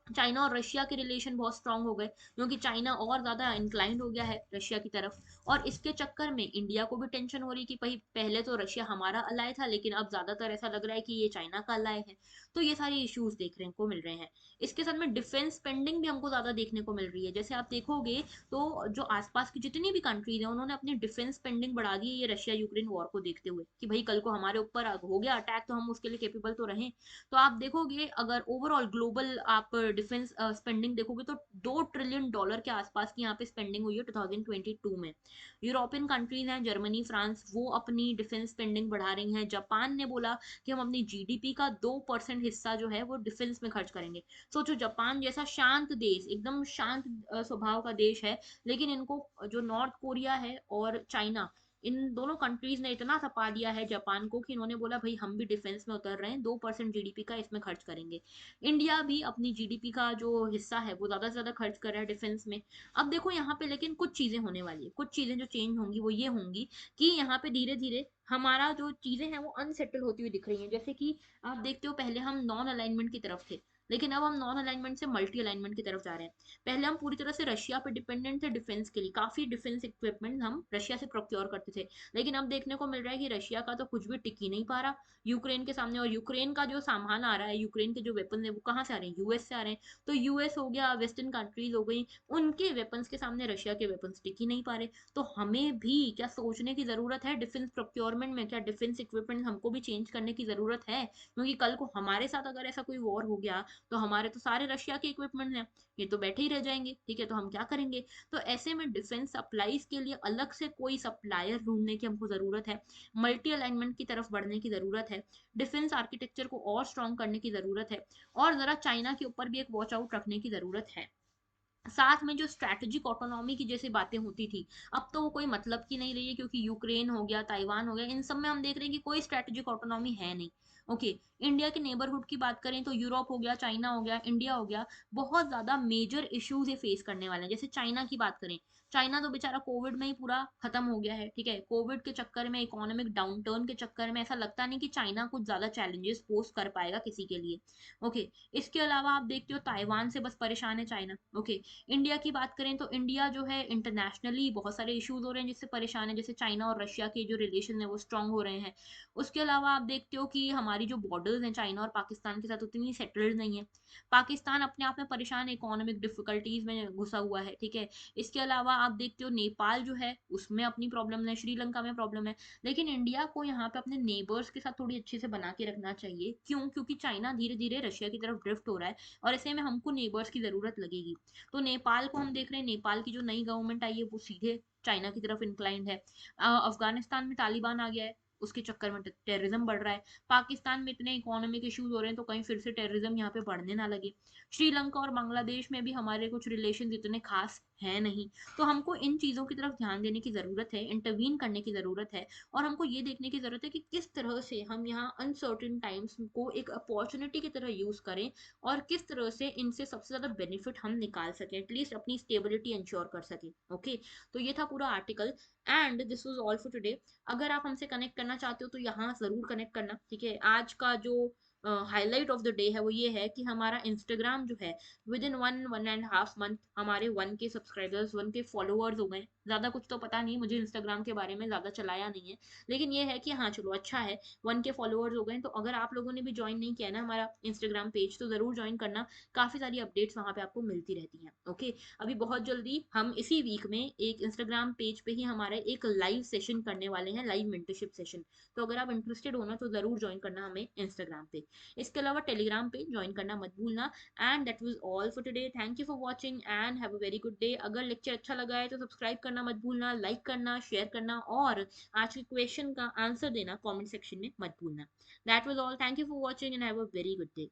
[SPEAKER 1] चाइना और रशिया के रिलेशन बहुत स्ट्रांग हो गए, क्योंकि चाइना और ज्यादा इंक्लाइंड हो गया है रशिया की तरफ। और इसके चक्कर में इंडिया को भी टेंशन हो रही कि भाई पहले तो रशिया हमारा अलाय था, लेकिन अब ज्यादातर ऐसा लग रहा है कि ये चाइना का अलाय है। तो ये सारे इश्यूज देखने को मिल रहे हैं। इसके साथ में डिफेंस स्पेंडिंग भी हमको ज्यादा देखने को मिल रही है। जैसे आप देखोगे तो जो आसपास की जितनी भी कंट्रीज है उन्होंने अपनी डिफेंस स्पेंडिंग बढ़ा दी है ये रशिया यूक्रेन वॉर को देखते हुए, कि भाई कल को हमारे ऊपर हो गया अटैक तो हम उसके लिए केपेबल तो रहें। तो आप देखोगे अगर ओवरऑल ग्लोबल आप डिफेंस स्पेंडिंग देखोगे तो $2 ट्रिलियन के आसपास की यहाँ पे स्पेंडिंग हुई है 2022 में। यूरोपियन कंट्रीज हैं जर्मनी फ्रांस, वो अपनी डिफेंस स्पेंडिंग बढ़ा रही हैं। जापान ने बोला कि हम अपनी जीडीपी का 2% हिस्सा जो है वो डिफेंस में खर्च करेंगे। सोचो जापान जैसा शांत देश, एकदम शांत स्वभाव का देश है, लेकिन इनको जो नॉर्थ कोरिया है और चाइना, इन दोनों कंट्रीज ने इतना थपा दिया है जापान को कि इन्होंने बोला भाई हम भी डिफेंस में उतर रहे हैं, 2% जीडीपी का इसमें खर्च करेंगे। इंडिया भी अपनी जीडीपी का जो हिस्सा है वो ज्यादा से ज्यादा खर्च कर रहा है डिफेंस में। अब देखो यहाँ पे लेकिन कुछ चीजें होने वाली है, कुछ चीजें जो चेंज होंगी वो ये होंगी कि यहाँ पे धीरे धीरे हमारा जो चीजें हैं वो अनसेटल होती हुई दिख रही हैं। जैसे कि आप देखते हो पहले हम नॉन अलाइनमेंट की तरफ थे, लेकिन अब हम नॉन अलाइनमेंट से मल्टी अलाइनमेंट की तरफ जा रहे हैं। पहले हम पूरी तरह से रशिया पे डिपेंडेंट थे डिफेंस के लिए, काफी डिफेंस इक्विपमेंट हम रशिया से प्रोक्योर करते थे, लेकिन अब देखने को मिल रहा है कि रशिया का तो कुछ भी टिक ही नहीं पा रहा यूक्रेन के सामने। और यूक्रेन का जो सामान आ रहा है, यूक्रेन के जो वेपन है वो कहाँ से आ रहे हैं, यूएस से आ रहे हैं। तो यूएस हो गया, वेस्टर्न कंट्रीज हो गई, उनके वेपन्स के सामने रशिया के वेपन्स टिक ही नहीं पा रहे। तो हमें भी क्या सोचने की जरूरत है डिफेंस प्रोक्योरमेंट में, क्या डिफेंस इक्विपमेंट हमको भी चेंज करने की जरूरत है, क्योंकि कल को हमारे साथ अगर ऐसा कोई वॉर हो गया तो हमारे तो सारे रशिया के इक्विपमेंट हैं, ये तो बैठे ही रह जाएंगे, ठीक है, तो हम क्या करेंगे। तो ऐसे में डिफेंस सप्लाईज के लिए अलग से कोई सप्लायर ढूंढने की हमको जरूरत है, मल्टी अलाइनमेंट की तरफ बढ़ने की जरूरत है, डिफेंस आर्किटेक्चर को और स्ट्रॉन्ग करने की जरूरत है, और जरा चाइना के ऊपर भी एक वॉच आउट रखने की जरूरत है। साथ में जो स्ट्रैटेजिक ऑटोनॉमी की जैसी बातें होती थी, अब तो वो कोई मतलब की नहीं रही है, क्योंकि यूक्रेन हो गया, ताइवान हो गया, इन सब में हम देख रहे हैं कि कोई स्ट्रैटेजिक ऑटोनॉमी है नहीं। ओके, इंडिया के नेबरहुड की बात करें तो यूरोप हो गया, चाइना हो गया, इंडिया हो गया, बहुत ज्यादा मेजर इश्यूज ये फेस करने वाले हैं। जैसे चाइना की बात करें, चाइना तो बेचारा कोविड में ही पूरा खत्म हो गया है, ठीक है, कोविड के चक्कर में, इकोनॉमिक डाउनटर्न के चक्कर में ऐसा लगता नहीं कि चाइना कुछ ज्यादा चैलेंजेस पोस्ट कर पाएगा किसी के लिए। ओके, इसके अलावा आप देखते हो ताइवान से बस परेशान है चाइना। ओके, इंडिया की बात करें तो इंडिया जो है इंटरनेशनली बहुत सारे इश्यूज हो रहे हैं जिससे परेशान है, जैसे चाइना और रशिया के जो रिलेशन है वो स्ट्रांग हो रहे हैं। उसके अलावा आप देखते हो कि हमारी हमारी जो बॉर्डर्स हैं चाइना और पाकिस्तान के साथ उतनी सेटल्ड नहीं है। पाकिस्तान अपने आप में परेशान, इकोनॉमिक डिफिकल्टीज में घुसा हुआ है, ठीक है। इसके अलावा आप देखते हो नेपाल जो है उसमें अपनी प्रॉब्लम है, श्रीलंका में प्रॉब्लम है। लेकिन इंडिया को यहाँ पे अपने नेबर्स के साथ थोड़ी अच्छे से बना के रखना चाहिए। क्यों? क्योंकि चाइना धीरे धीरे रशिया की तरफ ड्रिफ्ट हो रहा है और ऐसे में हमको नेबर्स की जरूरत लगेगी। तो नेपाल को हम देख रहे हैं, नेपाल की जो नई गवर्नमेंट आई है वो सीधे चाइना की तरफ इंक्लाइंड है। अफगानिस्तान में तालिबान आ गया है, उसके चक्कर में टेररिज्म बढ़ रहा है। पाकिस्तान में इतने इकोनॉमिक इश्यूज हो रहे हैं तो कहीं फिर से टेररिज्म यहाँ पे बढ़ने ना लगे। श्रीलंका और बांग्लादेश में भी हमारे कुछ रिलेशन इतने खास है नहीं। तो हमको इन चीज़ों की तरफ ध्यान देने की ज़रूरत है, इंटरवीन करने की ज़रूरत है। और हमको ये देखने की ज़रूरत है कि किस तरह से हम यहाँ अनसर्टेन टाइम्स को एक अपॉर्चुनिटी की तरह यूज़ करें और किस तरह से इनसे सबसे ज़्यादा बेनिफिट हम निकाल सकें, एटलीस्ट अपनी स्टेबिलिटी इंश्योर कर सकें। ओके, तो ये था पूरा article and this was all for today. अगर आप हमसे कनेक्ट करना चाहते हो तो यहाँ ज़रूर कनेक्ट करना, ठीक है। आज का जो हाईलाइट ऑफ द डे है वो ये है कि हमारा इंस्टाग्राम जो है विद इन 1.5 मंथ हमारे 1K सब्सक्राइबर्स, 1K फॉलोअर्स हो गए। ज़्यादा कुछ तो पता नहीं, मुझे इंस्टाग्राम के बारे में ज़्यादा चलाया नहीं है, लेकिन ये है कि हाँ चलो अच्छा है, 1K फॉलोअर्स हो गए। तो अगर आप लोगों ने भी ज्वाइन नहीं किया ना हमारा इंस्टाग्राम पेज तो ज़रूर ज्वाइन करना, काफ़ी सारी अपडेट्स वहाँ पे आपको मिलती रहती हैं। ओके, अभी बहुत जल्दी हम इसी वीक में एक इंस्टाग्राम पेज पे ही हमारा एक लाइव सेशन करने वाले हैं, लाइव मेंटरशिप सेशन। तो अगर आप इंटरेस्टेड हो ना तो ज़रूर ज्वाइन करना हमें इंस्टाग्राम पे। इसके अलावा टेलीग्राम पे ज्वाइन करना मत भूलना। And that was all for today, thank you for watching and have a very good day. अगर लेक्चर अच्छा लगा है तो सब्सक्राइब करना मत भूलना, लाइक करना, शेयर करना और आज के क्वेश्चन का आंसर देना कमेंट सेक्शन में मत भूलना। That was all, thank you for watching and have a very good day.